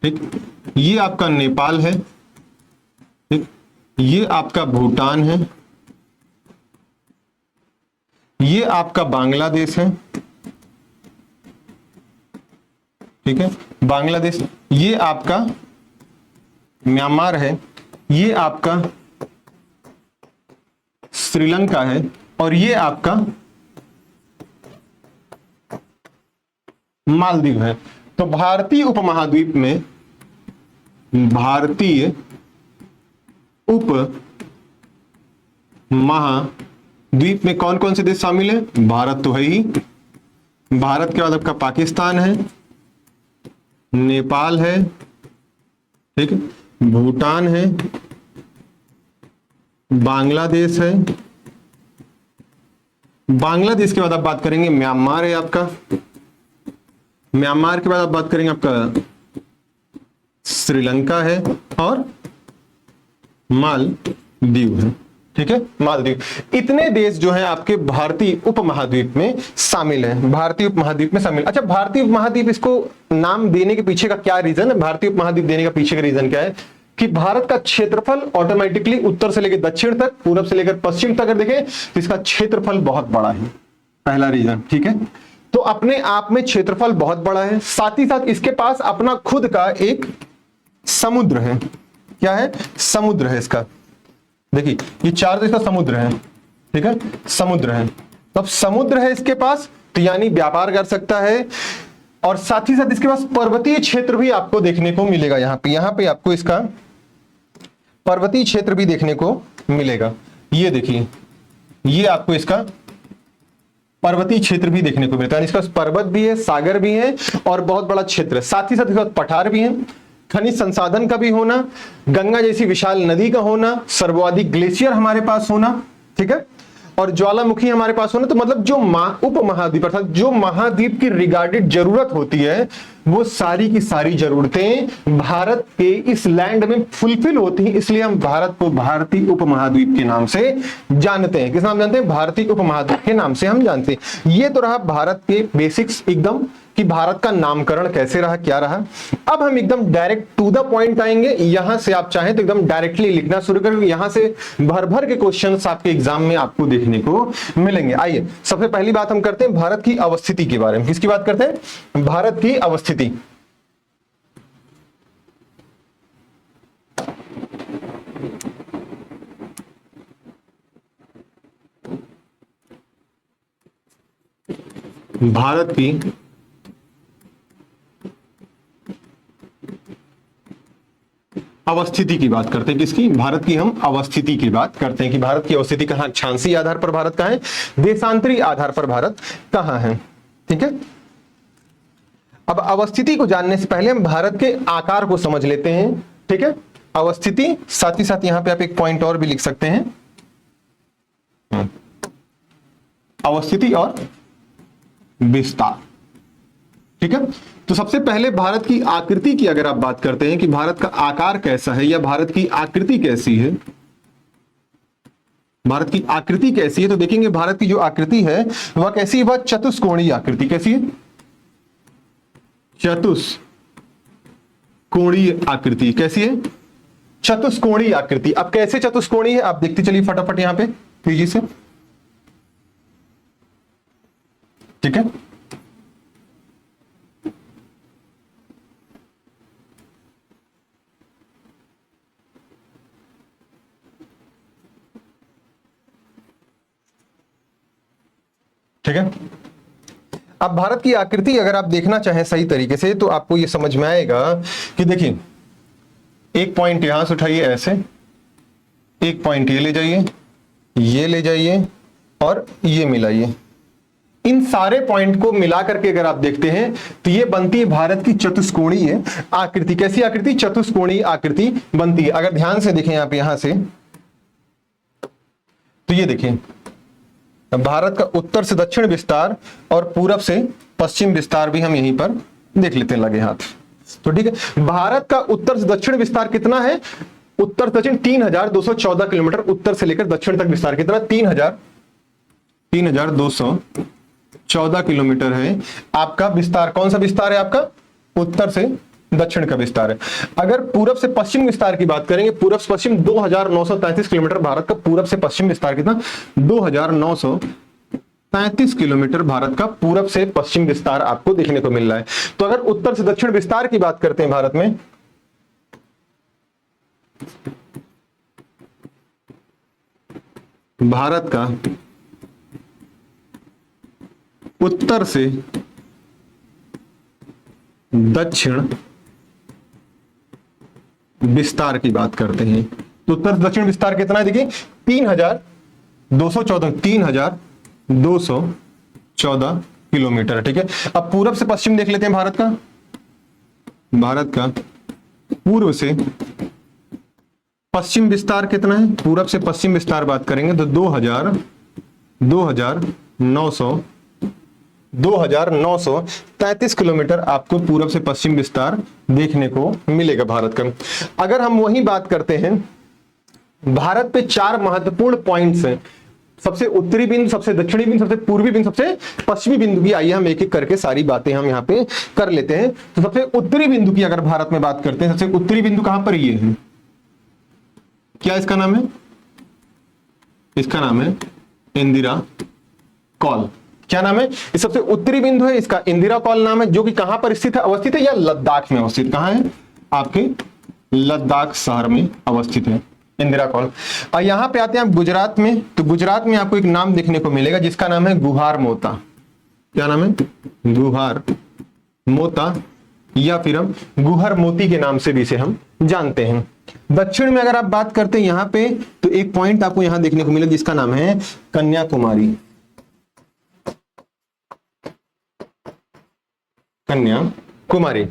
ठीक, ये आपका नेपाल है। ठीक, ये आपका भूटान है। ये आपका बांग्लादेश है। ठीक है, बांग्लादेश। ये आपका म्यांमार है। ये आपका श्रीलंका है और ये आपका मालदीव है। तो भारतीय उपमहाद्वीप में में कौन कौन से देश शामिल हैं? भारत तो है ही, भारत के बाद आपका पाकिस्तान है, नेपाल है, ठीक है, भूटान है, बांग्लादेश है, बांग्लादेश के बाद आप बात करेंगे म्यांमार है आपका, म्यांमार के बाद आप बात करेंगे आपका श्रीलंका है और मालदीव है, ठीक है, मालदीव। इतने देश जो हैं आपके भारतीय उपमहाद्वीप में शामिल हैं, भारतीय उपमहाद्वीप में शामिल। अच्छा, भारतीय उपमहाद्वीप इसको नाम देने के पीछे का क्या रीजन है? भारतीय उपमहाद्वीप देने का पीछे का रीजन क्या है कि भारत का क्षेत्रफल ऑटोमेटिकली उत्तर से लेकर दक्षिण तक, पूरब से लेकर पश्चिम तक अगर देखें तो इसका क्षेत्रफल बहुत बड़ा है, पहला रीजन, ठीक है। तो अपने आप में क्षेत्रफल बहुत बड़ा है, साथ ही साथ इसके पास अपना खुद का एक समुद्र है। क्या है? समुद्र है इसका। देखिए ये चार देश का समुद्र है, ठीक है, समुद्र है। तो अब समुद्र है इसके पास, तो यानी व्यापार कर सकता है, और साथ ही साथ इसके पास पर्वतीय क्षेत्र भी आपको देखने को मिलेगा। यहां पे आपको इसका पर्वतीय क्षेत्र भी देखने को मिलेगा। ये देखिए, ये आपको इसका पर्वतीय क्षेत्र भी देखने को मिलता है। इसका पर्वत भी है, सागर भी है और बहुत बड़ा क्षेत्र है। साथ ही साथ इसका पठार भी है, खनिज संसाधन का भी होना, गंगा जैसी विशाल नदी का होना, सर्वाधिक ग्लेशियर हमारे पास होना, ठीक है, और ज्वालामुखी हमारे पास होना। तो मतलब जो उपमहाद्वीप अर्थात जो महाद्वीप की रिगार्डेड जरूरत होती है, वो सारी की सारी जरूरतें भारत के इस लैंड में फुलफिल होती हैं। इसलिए हम भारत को भारतीय उपमहाद्वीप के नाम से जानते हैं। किस नाम जानते हैं? भारतीय उपमहाद्वीप के नाम से हम जानते हैं। ये तो रहा भारत के बेसिक्स एकदम, कि भारत का नामकरण कैसे रहा, क्या रहा। अब हम एकदम डायरेक्ट टू द पॉइंट आएंगे। यहां से आप चाहें तो एकदम डायरेक्टली लिखना शुरू करेंगे। यहां से भर भर के क्वेश्चंस आपके एग्जाम में आपको देखने को मिलेंगे। आइए सबसे पहली बात हम करते हैं भारत की अवस्थिति के बारे में। किसकी बात करते हैं? भारत की अवस्थिति। भारत की अवस्थिति की बात करते हैं। किसकी? भारत की हम अवस्थिति की बात करते हैं कि भारत की अवस्थिति कहां, अक्षांशीय आधार पर भारत कहां है, देशांतरी आधार पर भारत कहां है, ठीक है। अब अवस्थिति को जानने से पहले हम भारत के आकार को समझ लेते हैं, ठीक है। अवस्थिति, साथ ही साथ यहां पे आप एक पॉइंट और भी लिख सकते हैं, अवस्थिति और विस्तार, ठीक है। तो सबसे पहले भारत की आकृति की अगर आप बात करते हैं कि भारत का आकार कैसा है या भारत की आकृति कैसी है, भारत की आकृति कैसी है, तो देखेंगे भारत की जो आकृति है वह कैसी है? वह चतुष्कोणीय आकृति। कैसी है? चतुष्कोणीय आकृति। कैसी है? चतुष्कोणीय आकृति। अब कैसे चतुष्कोणीय है आप देखते चलिए फटाफट यहां पे तेजी से, ठीक है। ठीक है, अब भारत की आकृति अगर आप देखना चाहें सही तरीके से तो आपको यह समझ में आएगा कि देखिए, एक पॉइंट यहां से उठाइए ऐसे, एक पॉइंट ये ले जाइए, ये ले जाइए और ये मिलाइए। इन सारे पॉइंट को मिला करके अगर आप देखते हैं तो ये बनती है भारत की चतुष्कोणीय आकृति। कैसी आकृति? चतुष्कोणीय आकृति बनती है। अगर ध्यान से देखें आप यहां से, तो ये देखें भारत का उत्तर से दक्षिण विस्तार और पूरब से पश्चिम विस्तार भी हम यहीं पर देख लेते हैं लगे हाथ। तो ठीक है, भारत का उत्तर से दक्षिण विस्तार कितना है? उत्तर दक्षिण 3214 किलोमीटर उत्तर से लेकर दक्षिण तक विस्तार कितना? 3214 किलोमीटर है आपका विस्तार। कौन सा विस्तार है आपका? उत्तर से दक्षिण का विस्तार है। अगर पूरब से पश्चिम विस्तार की बात करेंगे, पूरब से पश्चिम 2933 किलोमीटर भारत का पूरब से पश्चिम विस्तार कितना? 2933 किलोमीटर भारत का पूरब से पश्चिम विस्तार आपको देखने को मिल रहा है। तो अगर उत्तर से दक्षिण विस्तार की बात करते हैं भारत में, भारत का उत्तर से दक्षिण विस्तार की बात करते हैं, तो उत्तर दक्षिण विस्तार कितना है? देखिए 3,214 किलोमीटर। ठीक है, अब पूरब से पश्चिम देख लेते हैं भारत का। भारत का पूर्व से पश्चिम विस्तार कितना है? पूरब से पश्चिम विस्तार बात करेंगे तो 2,933 किलोमीटर आपको पूरब से पश्चिम विस्तार देखने को मिलेगा भारत का। अगर हम वही बात करते हैं, भारत पे 4 महत्वपूर्ण पॉइंट्स हैं, सबसे उत्तरी बिंदु, सबसे दक्षिणी बिंदु, सबसे पूर्वी बिंदु, सबसे पश्चिमी बिंदु की। आइए हम एक एक करके सारी बातें हम यहाँ पे कर लेते हैं। तो सबसे उत्तरी बिंदु की अगर भारत में बात करते हैं, सबसे उत्तरी बिंदु कहां पर? ये है, क्या इसका नाम है? इसका नाम है इंदिरा कॉल। क्या नाम है? इस सबसे उत्तरी बिंदु है, इसका इंदिरा कॉल नाम है, जो कि कहां पर स्थित है? अवस्थित है या लद्दाख में अवस्थित? कहां है? आपके लद्दाख शहर में अवस्थित है इंदिरा कॉल। और यहां पे आते हैं आप गुजरात में, तो गुजरात में आपको एक नाम देखने को मिलेगा जिसका नाम है गुहार मोता। क्या नाम है? गुहार मोता, या फिर हम गुहर मोती के नाम से भी इसे हम जानते हैं। दक्षिण में अगर आप बात करते हैं यहां पे, तो एक पॉइंट आपको यहां देखने को मिलेगा जिसका नाम है कन्याकुमारी। कन्याकुमारी।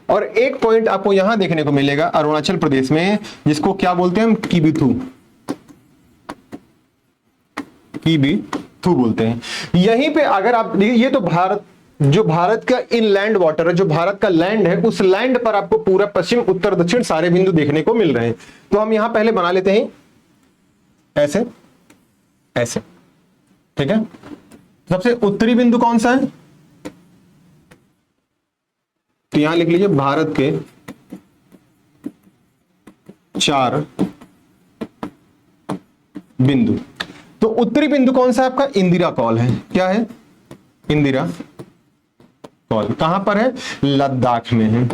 और एक पॉइंट आपको यहां देखने को मिलेगा अरुणाचल प्रदेश में, जिसको क्या बोलते हैं हम? किबिथु। किबिथु बोलते हैं। यहीं पे अगर आप, ये तो भारत, जो भारत का इनलैंड वाटर है, जो भारत का लैंड है, उस लैंड पर आपको पूरा पश्चिम उत्तर दक्षिण सारे बिंदु देखने को मिल रहे हैं। तो हम यहां पहले बना लेते हैं ऐसे ऐसे। ठीक है, सबसे उत्तरी बिंदु कौन सा है? तो यहां लिख लीजिए भारत के 4 बिंदु। तो उत्तरी बिंदु कौन सा आपका? इंदिरा कॉल है। क्या है? इंदिरा कॉल। कहां पर है? लद्दाख में है।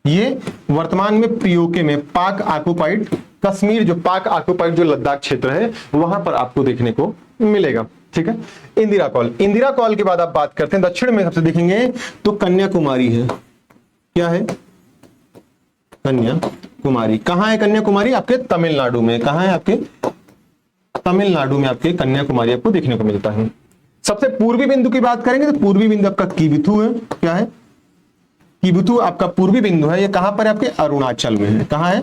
ये वर्तमान में पीओके में, पाक ऑक्युपाइड कश्मीर, जो पाक ऑक्युपाइड जो लद्दाख क्षेत्र है, वहां पर आपको देखने को मिलेगा। ठीक है, इंदिरा कॉल। इंदिरा कॉल के बाद आप बात करते हैं दक्षिण में, सबसे देखेंगे तो कन्याकुमारी है। क्या है? कन्याकुमारी। कहां है कन्याकुमारी? आपके तमिलनाडु में। कहां है? आपके तमिलनाडु में आपके कन्याकुमारी आपको देखने को मिलता है। सबसे पूर्वी बिंदु की बात करेंगे तो पूर्वी बिंदु आपका किबिथु है। क्या है? किबिथु आपका पूर्वी बिंदु है। ये कहां पर है? आपके अरुणाचल में है। कहां है?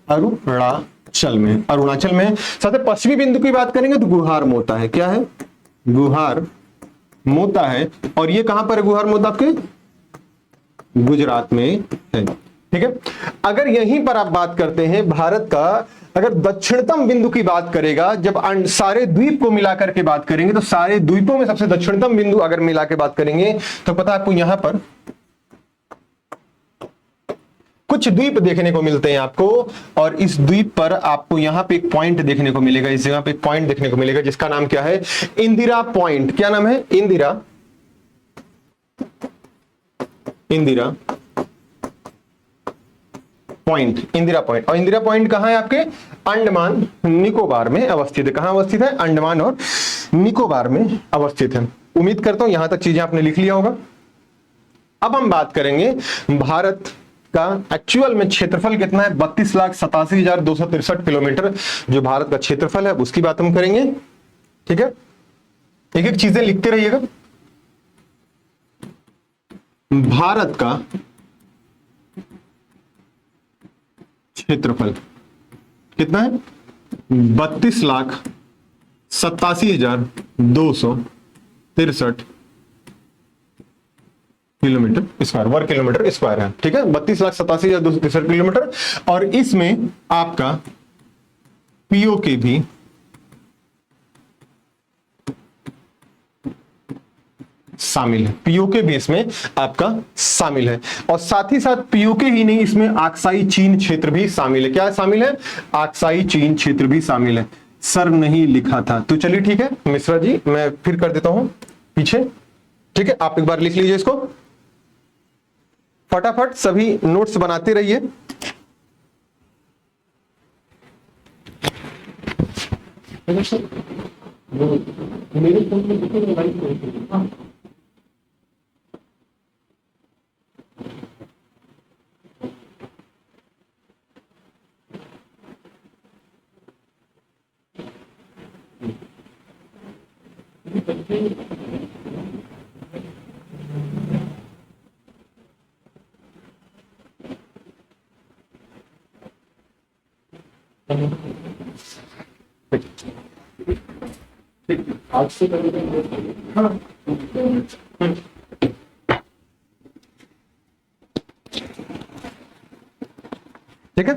अरुणाचल में। अरुणाचल में। सबसे पश्चिमी बिंदु की बात करेंगे तो गुहार मोता है। क्या है? गुहार मोता है। और ये कहां पर है गुहार मोता? आपके गुजरात में है। ठीक है, अगर यहीं पर आप बात करते हैं भारत का, अगर दक्षिणतम बिंदु की बात करेगा, जब सारे द्वीप को मिलाकर के बात करेंगे, तो सारे द्वीपों में सबसे दक्षिणतम बिंदु अगर मिला के बात करेंगे तो पता आपको यहां पर कुछ द्वीप देखने को मिलते हैं आपको। और इस द्वीप पर आपको यहां पे एक पॉइंट देखने को मिलेगा, इस जगह पे एक पॉइंट देखने को मिलेगा जिसका नाम क्या है? इंदिरा पॉइंट। क्या नाम है? इंदिरा पॉइंट। इंदिरा पॉइंट। और इंदिरा पॉइंट कहां है? आपके अंडमान निकोबार में अवस्थित है। कहां अवस्थित है? अंडमान और निकोबार में अवस्थित है। उम्मीद करता हूं यहां तक चीजें आपने लिख लिया होगा। अब हम बात करेंगे भारत का एक्चुअल में क्षेत्रफल कितना है? 32,87,263 किलोमीटर जो भारत का क्षेत्रफल है, उसकी बात हम करेंगे। ठीक है, एक एक चीजें लिखते रहिएगा। भारत का क्षेत्रफल कितना है? 32,87,263 किलोमीटर स्क्वायर, वर्ग किलोमीटर स्क्वायर है। ठीक है, 32,87,263 किलोमीटर। और इसमें आपका पीओके भी शामिल है। पीओके भी इसमें आपका शामिल है। और साथ ही साथ पीओके ही नहीं, इसमें आक्साई चीन क्षेत्र भी शामिल है। क्या शामिल है? आक्साई चीन क्षेत्र भी शामिल है। सर नहीं लिखा था, तो चलिए ठीक है मिश्रा जी, मैं फिर कर देता हूं पीछे। ठीक है, आप एक बार लिख लीजिए इसको, फटाफट सभी नोट्स बनाते रहिए। अगर सर वो मेरे फोन में देखो लाइव। हाँ आज से हाँ ठीक है।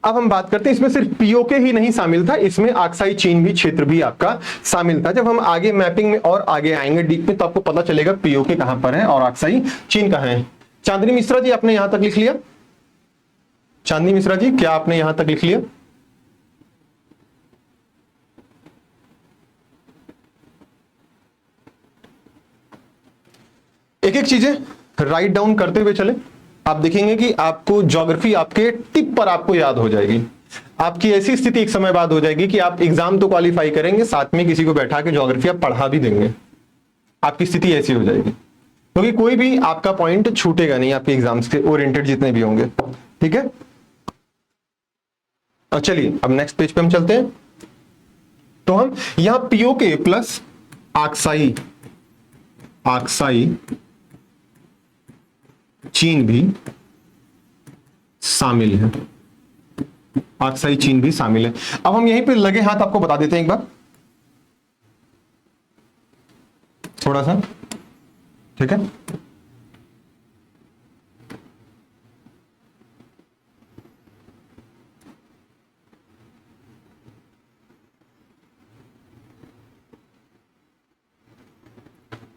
अब हम बात करते हैं, इसमें सिर्फ पीओके ही नहीं शामिल था, इसमें आक्साई चीन भी क्षेत्र भी आपका शामिल था। जब हम आगे मैपिंग में और आगे आएंगे डीप में तो आपको पता चलेगा पीओके कहां पर है और आक्साई चीन कहां है। चांदनी मिश्रा जी आपने यहां तक लिख लिया? चांदनी मिश्रा जी क्या आपने यहां तक लिख लिया? एक एक चीजें राइट डाउन करते हुए चले, आप देखेंगे कि आपको ज्योग्राफी आपके टिप पर आपको याद हो जाएगी। आपकी ऐसी स्थिति एक समय बाद हो जाएगी कि आप एग्जाम तो क्वालिफाई करेंगे, साथ में किसी को बैठा के ज्योग्राफी आप पढ़ा भी देंगे। आपकी स्थिति ऐसी हो जाएगी क्योंकि कोई भी आपका पॉइंट छूटेगा नहीं आपके एग्जाम्स के ओरिएंटेड जितने भी होंगे। ठीक है, और चलिए अब नेक्स्ट पेज पे हम चलते हैं। तो हम यहां पीओके प्लस आक्साई चीन भी शामिल है, आक्साई चीन भी शामिल है। अब हम यहीं पे लगे हाथ आपको बता देते हैं एक बार थोड़ा सा। ठीक है,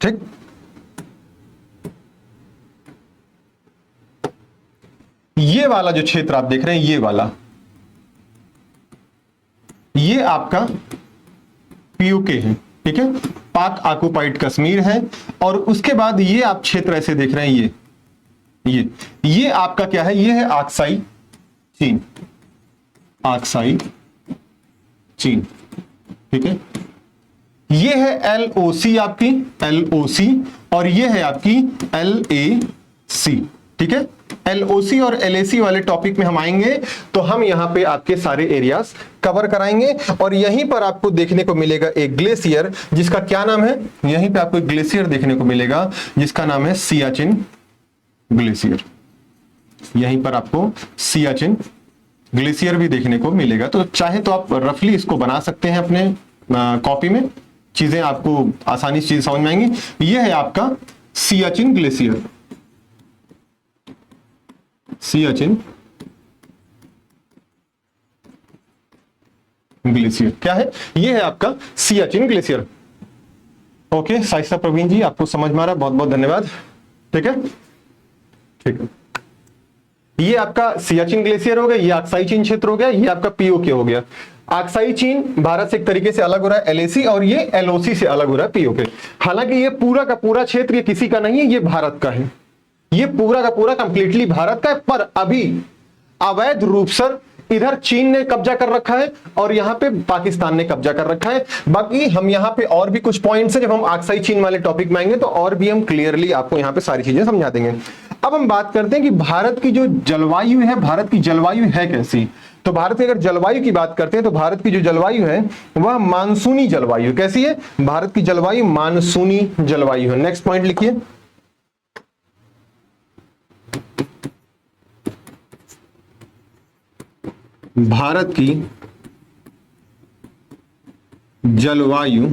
ठीक। ये वाला जो क्षेत्र आप देख रहे हैं, ये आपका पीओके है। ठीक है, पाक ऑक्युपाइड कश्मीर है। और उसके बाद ये आप क्षेत्र ऐसे देख रहे हैं, ये आपका क्या है? ये है आक्साई चीन, आक्साई चीन। ठीक है, ये है एलओसी आपकी, एलओसी, और ये है आपकी एलएसी। ठीक है, एलओसी और एलएसी वाले टॉपिक में हम आएंगे तो हम यहां पे आपके सारे एरियाज कवर कराएंगे। और यहीं पर आपको देखने को मिलेगा एक ग्लेशियर जिसका क्या नाम है? यहीं पे आपको एक ग्लेशियर देखने को मिलेगा जिसका नाम है सियाचिन ग्लेशियर। यहीं पर आपको सियाचिन ग्लेशियर भी देखने को मिलेगा। तो चाहे तो आप रफली इसको बना सकते हैं अपने कॉपी में, चीजें आपको आसानी से चीज समझ में आएंगी। यह है आपका सियाचिन ग्लेशियर, सियाचिन ग्लेशियर क्या है? यह है आपका सियाचिन ग्लेशियर। ओके साइसा प्रवीण जी, आपको समझ में आ रहा है, बहुत बहुत धन्यवाद। ठीक है, ठीक है, ये आपका सियाचिन ग्लेशियर हो गया, ये आक्साई चीन क्षेत्र हो गया, ये आपका पीओके हो गया। आक्साई चीन भारत से एक तरीके से अलग हो रहा है एलएसी, और ये एलओसी से अलग हो रहा है पीओके। हालांकि ये पूरा का पूरा क्षेत्र ये किसी का नहीं है, ये भारत का है, ये पूरा का पूरा कंप्लीटली भारत का है। पर अभी अवैध रूप से इधर चीन ने कब्जा कर रखा है और यहां पे पाकिस्तान ने कब्जा कर रखा है। बाकी हम यहां पे और भी कुछ पॉइंट्स हैं, जब हम आक्साई चीन वाले टॉपिक में आएंगे तो और भी हम क्लियरली आपको यहां पे सारी चीजें समझा देंगे। अब हम बात करते हैं कि भारत की जो जलवायु है, भारत की जलवायु है कैसी। तो भारत की अगर जलवायु की बात करते हैं तो भारत की जो जलवायु है वह मानसूनी जलवायु। कैसी है? भारत की जलवायु मानसूनी जलवायु है। नेक्स्ट पॉइंट लिखिए, भारत की जलवायु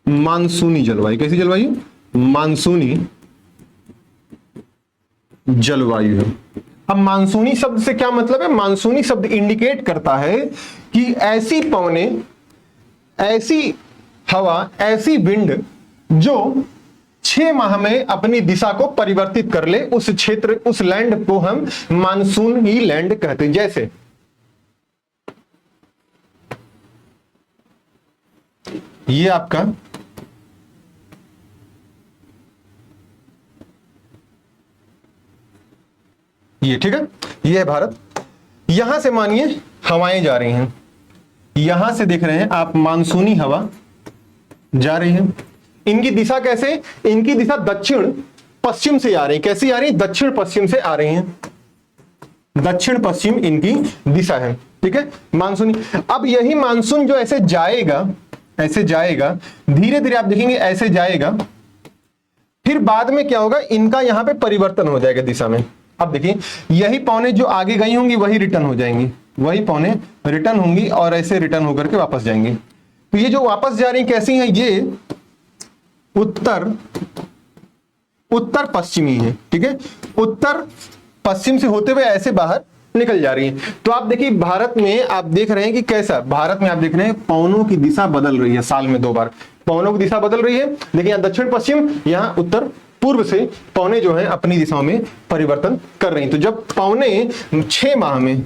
मानसूनी जलवायु। कैसी जलवायु? मानसूनी जलवायु है। अब मानसूनी शब्द से क्या मतलब है? मानसूनी शब्द इंडिकेट करता है कि ऐसी पवनें, ऐसी हवा, ऐसी विंड जो 6 माह में अपनी दिशा को परिवर्तित कर ले, उस क्षेत्र, उस लैंड को हम मानसूनी लैंड कहते हैं। जैसे ये आपका ये, ठीक है, ये है भारत। यहां से मानिए हवाएं जा रही हैं, यहां से देख रहे हैं आप मानसूनी हवा जा रही है। इनकी दिशा कैसे, इनकी दिशा दक्षिण पश्चिम से आ रही है। कैसी आ रही है? दक्षिण पश्चिम से आ रही हैं, दक्षिण पश्चिम इनकी दिशा है। ठीक है, मानसूनी। अब यही मानसून जो ऐसे जाएगा, ऐसे जाएगा, धीरे धीरे आप देखेंगे ऐसे जाएगा, फिर बाद में क्या होगा, इनका यहां पे परिवर्तन हो जाएगा दिशा में। अब देखिए यही पौने जो आगे गई होंगी वही रिटर्न हो जाएंगी, वही पौने रिटर्न होंगी और ऐसे रिटर्न होकर के वापस जाएंगी। तो ये जो वापस जा रही कैसी हैं, ये उत्तर उत्तर पश्चिमी है। ठीक है, उत्तर पश्चिम से होते हुए ऐसे बाहर निकल जा रही है। तो आप देखिए भारत में आप देख रहे हैं कि कैसा, भारत में आप देख रहे हैं पवनों की दिशा बदल रही है, साल में 2 बार पवनों की दिशा बदल रही है। देखिए यहाँ दक्षिण पश्चिम, यहाँ उत्तर पूर्व से पवने जो है अपनी दिशाओं में परिवर्तन कर रही हैं। तो जब पवने 6 माह में,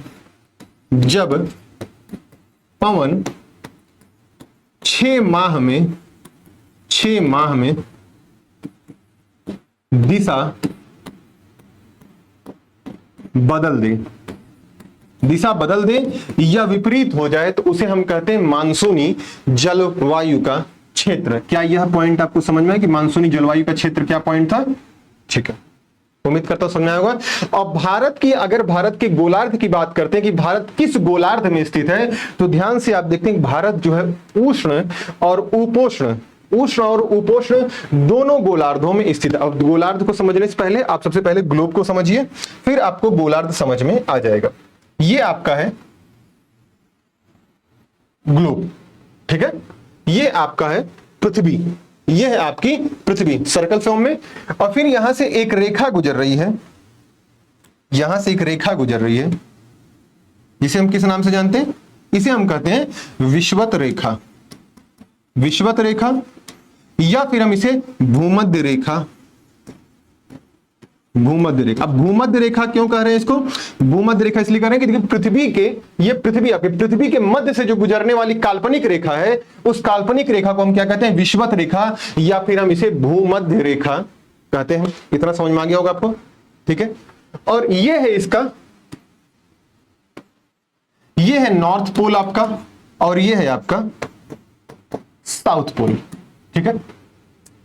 जब पवन 6 माह में, 6 माह में दिशा बदल दे, दिशा बदल दे या विपरीत हो जाए तो उसे हम कहते हैं मानसूनी जलवायु का क्षेत्र। क्या यह पॉइंट आपको समझ में है कि मानसूनी जलवायु का क्षेत्र क्या पॉइंट था? ठीक है, उम्मीद करता हूं समझ में आया होगा। और भारत की, अगर भारत के गोलार्ध की बात करते हैं कि भारत किस गोलार्ध में स्थित है, तो ध्यान से आप देखते हैं भारत जो है उष्ण और उपोष्ण, उष्ण और उपोष्ण दोनों गोलार्धों में स्थित है। अब गोलार्ध को समझने से पहले आप सबसे पहले ग्लोब को समझिए, फिर आपको गोलार्ध समझ में आ जाएगा। ये आपका है ग्लोब, ठीक है, ये आपका है पृथ्वी, ये है आपकी पृथ्वी सर्कल फॉर्म में। और फिर यहां से एक रेखा गुजर रही है, यहां से एक रेखा गुजर रही है, जिसे हम किस नाम से जानते हैं? इसे हम कहते हैं विषुवत रेखा, विषुवत रेखा, या फिर हम इसे भूमध्य रेखा, भूमध्य रेखा। अब भूमध्य रेखा क्यों कह रहे हैं इसको? भूमध्य रेखा इसलिए कह रहे हैं कि देखिए पृथ्वी के, ये पृथ्वी आपके पृथ्वी के मध्य से जो गुजरने वाली काल्पनिक रेखा है, उस काल्पनिक रेखा को हम क्या कहते हैं? विषुवत रेखा, या फिर हम इसे भूमध्य रेखा कहते हैं। इतना समझ में आ गया होगा आपको, ठीक है। और ये है इसका, ये है नॉर्थ पोल आपका, और ये है आपका साउथ पोल, ठीक है,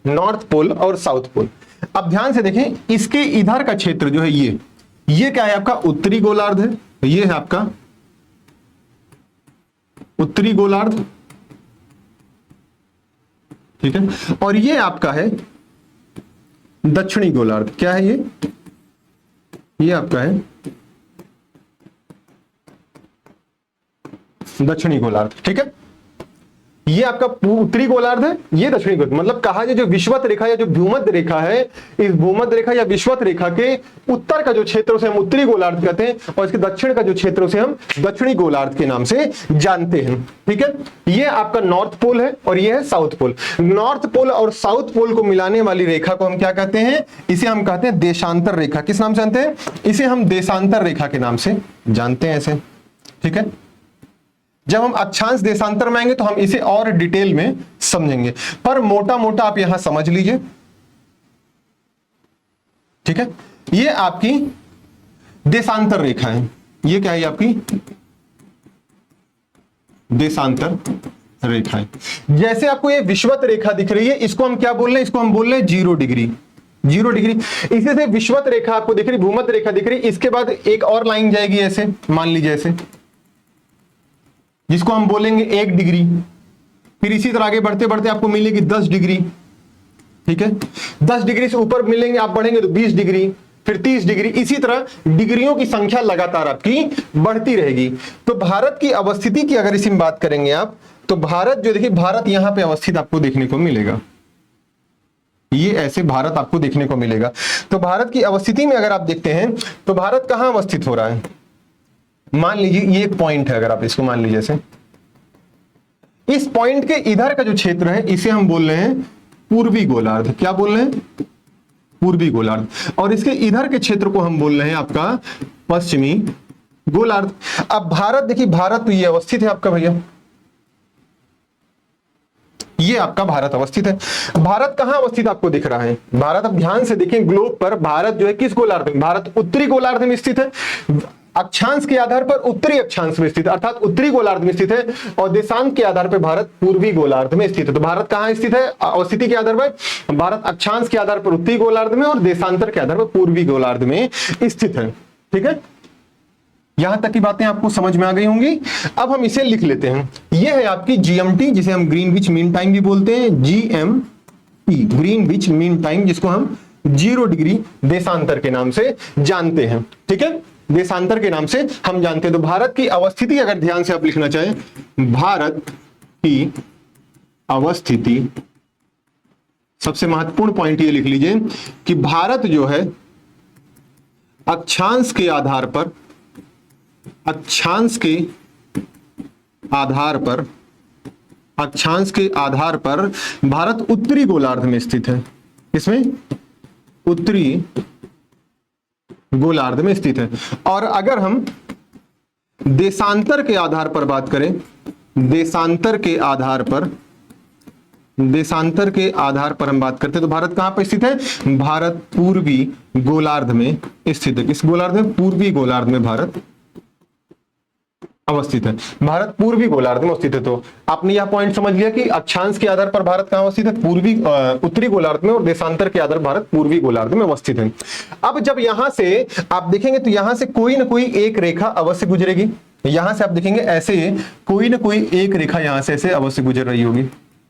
नॉर्थ पोल और साउथ पोल। अब ध्यान से देखें, इसके इधर का क्षेत्र जो है ये क्या है? आपका उत्तरी गोलार्ध है, ये है आपका उत्तरी गोलार्ध, ठीक है, और ये आपका है दक्षिणी गोलार्ध। क्या है ये आपका है दक्षिणी गोलार्ध, ठीक है। ये आपका उत्तरी गोलार्ध है, ये दक्षिणी गोलार्ध। मतलब कहा जाए जो विषुवत रेखा या जो भूमध्य रेखा है, इस भूमध्य रेखा या विषुवत रेखा के उत्तर का जो क्षेत्र उसे हम उत्तरी गोलार्ध कहते हैं, और इसके दक्षिण का जो क्षेत्र उसे हम दक्षिणी गोलार्ध के नाम से जानते हैं, ठीक है। ये आपका नॉर्थ पोल है और ये है साउथ पोल। नॉर्थ पोल और साउथ पोल को मिलाने वाली रेखा को हम क्या कहते हैं? इसे हम कहते हैं देशांतर रेखा। किस नाम से जानते हैं? इसे हम देशांतर रेखा के नाम से जानते हैं, ऐसे, ठीक है। जब हम अक्षांश देशांतर में आएंगे तो हम इसे और डिटेल में समझेंगे, पर मोटा मोटा आप यहां समझ लीजिए, ठीक है। ये आपकी देशांतर रेखा है। ये क्या है? आपकी देशांतर रेखा है। जैसे आपको ये विषुवत रेखा दिख रही है, इसको हम क्या बोल रहे हैं? इसको हम बोल रहे हैं 0 डिग्री, 0 डिग्री। इसी से विषुवत रेखा आपको दिख रही, भूमध्य रेखा दिख रही, इसके बाद एक और लाइन जाएगी ऐसे, मान लीजिए ऐसे, जिसको हम बोलेंगे 1 डिग्री। फिर इसी तरह आगे बढ़ते बढ़ते आपको मिलेगी 10 डिग्री, ठीक है। 10 डिग्री से ऊपर मिलेंगे, आप बढ़ेंगे तो 20 डिग्री, फिर 30 डिग्री। इसी तरह डिग्रियों की संख्या लगातार आपकी बढ़ती रहेगी। तो भारत की अवस्थिति की अगर इसी में बात करेंगे आप, तो भारत जो देखिए, भारत यहां पे अवस्थित आपको देखने को मिलेगा, ये ऐसे भारत आपको देखने को मिलेगा। तो भारत की अवस्थिति में अगर आप देखते हैं तो भारत कहां अवस्थित हो रहा है? मान लीजिए ये एक पॉइंट है, अगर आप इसको मान लीजिए ऐसे, इस पॉइंट के इधर का जो क्षेत्र है इसे हम बोल रहे हैं पूर्वी गोलार्ध। क्या बोल रहे हैं? पूर्वी गोलार्ध। और इसके इधर के क्षेत्र को हम बोल रहे हैं आपका पश्चिमी गोलार्ध। अब भारत देखिए, भारत तो ये अवस्थित है आपका भैया, ये आपका भारत अवस्थित है। भारत कहां अवस्थित आपको दिख रहा है? भारत, अब ध्यान से देखें ग्लोब पर, भारत जो है किस गोलार्ध में? भारत उत्तरी गोलार्ध में स्थित है। अक्षांश के आधार पर उत्तरी अक्षांश में स्थित, अर्थात उत्तरी गोलार्ध में स्थित है, और देशांक के आधार पर भारत पूर्वी गोलार्ध में स्थित है। तो भारत कहां स्थित है अवस्थिति के आधार पर? भारत अक्षांश के आधार पर उत्तरी गोलार्ध में और देशांतर के आधार पर पूर्वी गोलार्ध में स्थित है। ठीक है, यहां तक की बातें आपको समझ में आ गई होंगी। अब हम इसे लिख लेते हैं। यह है आपकी जीएमटी, जिसे हम ग्रीनविच मीन टाइम भी बोलते हैं, जीएमटी ग्रीनविच मीन टाइम, जिसको हम 0 डिग्री देशांतर के नाम से जानते हैं। ठीक है, देशांतर के नाम से हम जानते हैं। तो भारत की अवस्थिति अगर ध्यान से आप लिखना चाहें, भारत की अवस्थिति, सबसे महत्वपूर्ण पॉइंट ये लिख लीजिए कि भारत जो है अक्षांश के आधार पर, अक्षांश के आधार पर, अक्षांश के आधार पर भारत उत्तरी गोलार्ध में स्थित है। इसमें उत्तरी गोलार्ध में स्थित है। और अगर हम देशांतर के आधार पर बात करें, देशांतर के आधार पर, देशांतर के आधार पर हम बात करते हैं तो भारत कहां पर स्थित है? भारत पूर्वी गोलार्ध में स्थित है। किस गोलार्ध में? पूर्वी गोलार्ध में भारत अवस्थित है। भारत पूर्वी गोलार्ध में स्थित है। तो आपने यह पॉइंट समझ लिया कि अक्षांश के आधार पर भारत कहां अवस्थित है? पूर्वी उत्तरी गोलार्ध में, और देशांतर के आधार भारत पूर्वी गोलार्ध में अवस्थित है। अब जब यहां से आप देखेंगे तो यहां से कोई ना कोई एक रेखा अवश्य गुजरेगी। यहां से आप देखेंगे ऐसे कोई ना कोई एक रेखा यहां से ऐसे अवश्य गुजर रही होगी,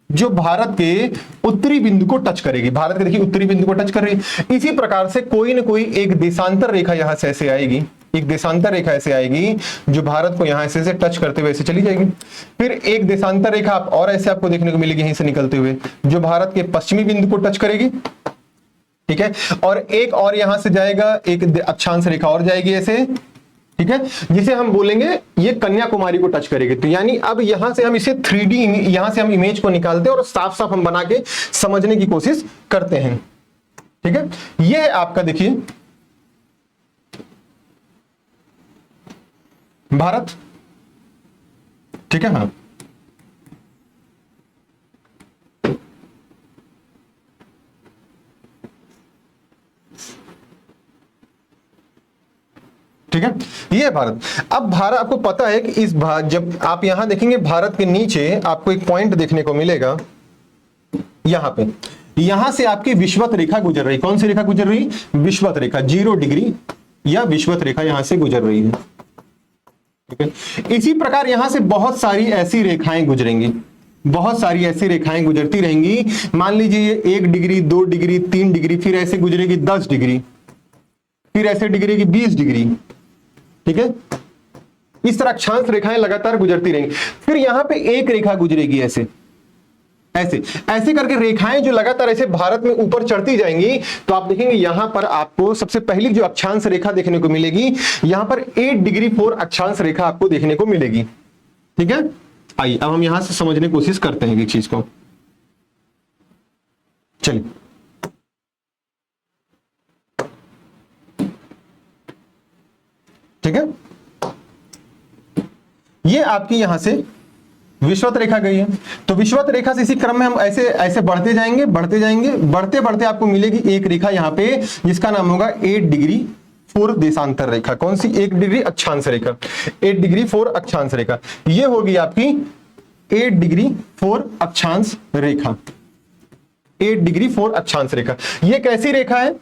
जो भारत के उत्तरी बिंदु को टच करेगी। भारत के देखिए उत्तरी बिंदु को टच कर रही है। इसी प्रकार से कोई ना कोई एक देशांतर रेखा यहां से ऐसे आएगी, एक देशांतर रेखा ऐसे आएगी जो भारत को यहां से टच करते हुए ऐसे चली जाएगी। फिर एक देशांतर रेखा और ऐसे आपको देखने को मिलेगी यहीं से निकलते हुए, जो भारत के पश्चिमी बिंदु को टच करेगी। ठीक है, और एक और यहां से जाएगा, एक अक्षांश रेखा और जाएगी ऐसे। ठीक है, जिसे हम बोलेंगे ये कन्याकुमारी को टच करेगी। तो यानी अब यहां से हम इसे 3D, यहां से हम इमेज को निकालते हैं और साफ साफ हम बना के समझने की कोशिश करते हैं। ठीक है, ये आपका देखिए भारत। ठीक है, हाँ, ठीक है, ये भारत। अब भारत, आपको पता है कि जब आप यहां देखेंगे भारत के नीचे आपको एक पॉइंट देखने को मिलेगा यहां पे, यहां से आपकी विषुवत रेखा गुजर रही। कौन सी रेखा गुजर रही? विषुवत रेखा, 0 डिग्री या विषुवत रेखा यहां से गुजर रही है। ठीक है, इसी प्रकार यहां से बहुत सारी ऐसी रेखाएं गुजरेंगी, बहुत सारी ऐसी रेखाएं गुजरती रहेंगी। मान लीजिए 1 डिग्री, 2 डिग्री, 3 डिग्री, फिर ऐसे गुजरेगी 10 डिग्री, फिर ऐसे गुजरेगी 20 डिग्री। ठीक है, इस तरह अक्षांश रेखाएं लगातार गुजरती रहेंगी। फिर यहां पे एक रेखा गुजरेगी ऐसे ऐसे ऐसे करके रेखाएं जो लगातार ऐसे भारत में ऊपर चढ़ती जाएंगी। तो आप देखेंगे यहां पर आपको सबसे पहली जो अक्षांश रेखा देखने को मिलेगी, यहां पर 8 डिग्री 4 अक्षांश रेखा आपको देखने को मिलेगी। ठीक है, आइए अब हम यहां से समझने की कोशिश करते हैं एक चीज को। चलिए, ठीक है, ये आपकी यहां से विषुवत रेखा गई है। तो विषुवत रेखा से इसी क्रम में हम ऐसे ऐसे बढ़ते जाएंगे, बढ़ते जाएंगे, बढ़ते बढ़ते आपको मिलेगी एक रेखा यहां पे, जिसका नाम होगा 8 डिग्री 4 देशांतर रेखा। कौन सी? 1 डिग्री अक्षांश रेखा, 8 डिग्री 4 अक्षांश रेखा। ये होगी आपकी 8 डिग्री 4 अक्षांश रेखा, 8 डिग्री 4 अक्षांश रेखा। ये कैसी रेखा है?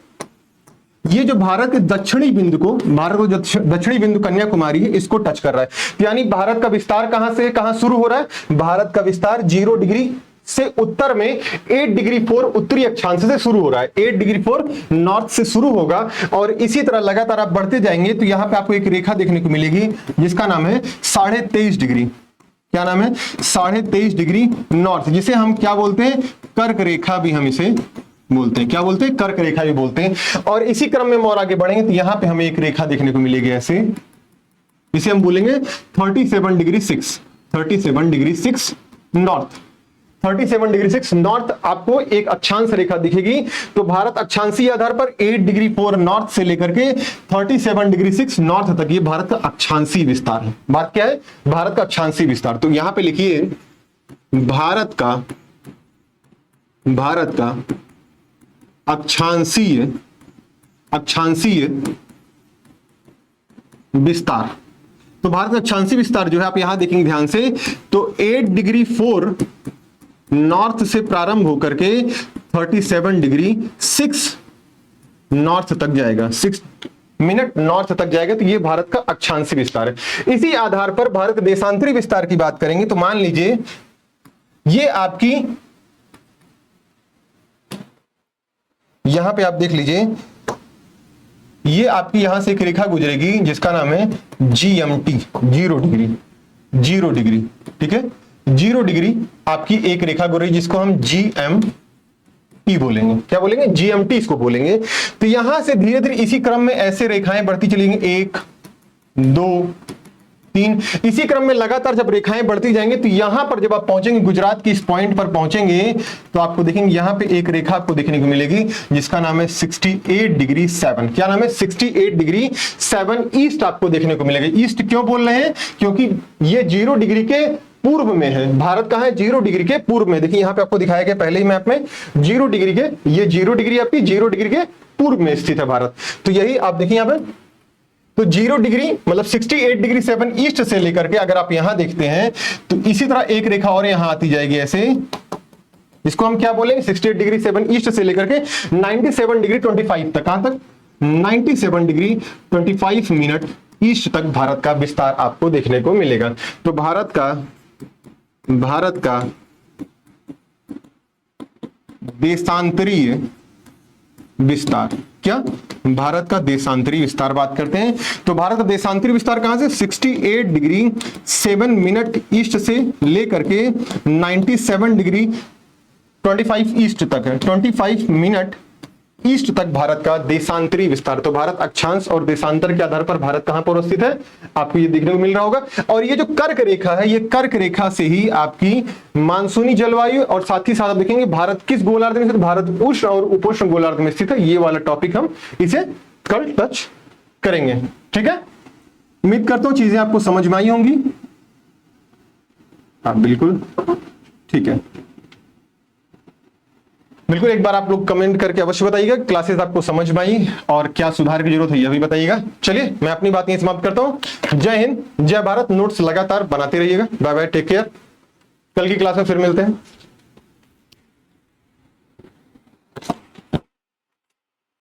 ये जो भारत के दक्षिणी बिंदु को, भारत को दक्षिणी बिंदु कन्याकुमारी है, इसको टच कर रहा है। यानी भारत का विस्तार कहां से कहां शुरू हो रहा है? भारत का विस्तार 0 डिग्री से उत्तर में 8 डिग्री 4 उत्तरी अक्षांश से शुरू हो रहा है। 8 डिग्री 4 नॉर्थ से शुरू होगा और इसी तरह लगातार आप बढ़ते जाएंगे तो यहां पे आपको एक रेखा देखने को मिलेगी जिसका नाम है 23.5 डिग्री। क्या नाम है? 23.5 डिग्री नॉर्थ, जिसे हम क्या बोलते हैं? कर्क रेखा भी हम इसे बोलते हैं। क्या बोलते हैं? कर्क रेखा भी बोलते हैं। और इसी क्रम में हम और आगे बढ़ेंगे तो यहां पे हमें एक रेखा देखने को मिलेगी ऐसे, इसे हम बोलेंगे 37 degree 6, 37 degree 6 north, 37 degree 6 north आपको एक अक्षांश रेखा दिखेगी। तो भारत अक्षांशीय आधार पर 8 डिग्री 4 नॉर्थ से लेकर के 37 डिग्री 6 नॉर्थ तक ये भारत का अक्षांशीय विस्तार है। बात क्या है? भारत का अक्षांशीय विस्तार। तो यहां पे लिखिए भारत का अक्षांशीय विस्तार। तो भारत का अक्षांशीय विस्तार जो है आप यहां देखेंगे ध्यान से, तो 8 डिग्री 4 नॉर्थ से प्रारंभ होकर के 37 डिग्री 6 नॉर्थ तक जाएगा, 6 मिनट नॉर्थ तक जाएगा। तो ये भारत का अक्षांशीय विस्तार है। इसी आधार पर भारत देशांतरी विस्तार की बात करेंगे तो मान लीजिए ये आपकी, यहां पे आप देख लीजिए, ये आपकी यहां से एक रेखा गुजरेगी जिसका नाम है GMT, 0 डिग्री, 0 डिग्री, ठीक है, 0 डिग्री आपकी एक रेखा गुजरेगी जिसको हम GMT बोलेंगे। क्या बोलेंगे? GMT इसको बोलेंगे। तो यहां से धीरे धीरे इसी क्रम में ऐसे रेखाएं बढ़ती चलेंगी, 1 2 3, इसी क्रम में लगातार जब रेखाएं बढ़ती जाएंगे तो यहां पर जब आप पहुंचेंगे गुजरात की इस पॉइंट पर पहुंचेंगे तो आपको देखेंगे यहां पे एक रेखा आपको देखने को मिलेगी जिसका नाम है 68 डिग्री 7। क्या नाम है? 68 डिग्री 7 ईस्ट आपको देखने को मिलेगा। ईस्ट क्यों बोल रहे हैं? क्योंकि ये 0 डिग्री के पूर्व में है। भारत कहां है? 0 डिग्री के पूर्व में। देखिए यहां पे आपको दिखाया गया पहले ही मैप में, 0 डिग्री के, ये 0 डिग्री आपकी 0 डिग्री के पूर्व में स्थित है भारत। तो यही आप देखिए यहां पे, तो 0 डिग्री मतलब 68 डिग्री 7 ईस्ट से लेकर के अगर आप यहां देखते हैं तो इसी तरह एक रेखा और यहां आती जाएगी ऐसे, इसको हम क्या बोलेंगे? 68 डिग्री 7 ईस्ट से लेकर के 97 डिग्री 25 तक। कहां तक? 97 डिग्री 25 मिनट ईस्ट तक भारत का विस्तार आपको देखने को मिलेगा। तो भारत का देशांतरीय विस्तार, क्या? भारत का देशांतरीय विस्तार बात करते हैं तो भारत का देशांतरीय विस्तार कहां से? 68 डिग्री 7 मिनट ईस्ट से लेकर के 97 डिग्री 25 ईस्ट तक है, 25 मिनट ईस्ट तक भारत का देशांतरीय विस्तार। तो भारत अक्षांश और देशांतर के आधार पर भारत कहां पर स्थित है आपको ये देखने को मिल रहा होगा। और ये जो कर्क रेखा है, ये कर्क रेखा से ही आपकी मानसूनी जलवायु और साथ ही साथ आप देखेंगे भारत किस गोलार्ध में स्थित, भारत उष्ण और उपोष्ण गोलार्ध में स्थित है। ये वाला टॉपिक हम इसे कल टच करेंगे, ठीक है। उम्मीद करता हूं चीजें आपको समझ में आई होंगी। हाँ बिल्कुल ठीक है, बिल्कुल एक बार आप लोग कमेंट करके अवश्य बताइएगा क्लासेस आपको समझ में आई और क्या सुधार की जरूरत है यह भी बताइएगा। चलिए मैं अपनी बात यहीं समाप्त करता हूं। जय हिंद, जय भारत। नोट्स लगातार बनाते रहिएगा। Bye bye, take care. कल की क्लास में फिर मिलते हैं।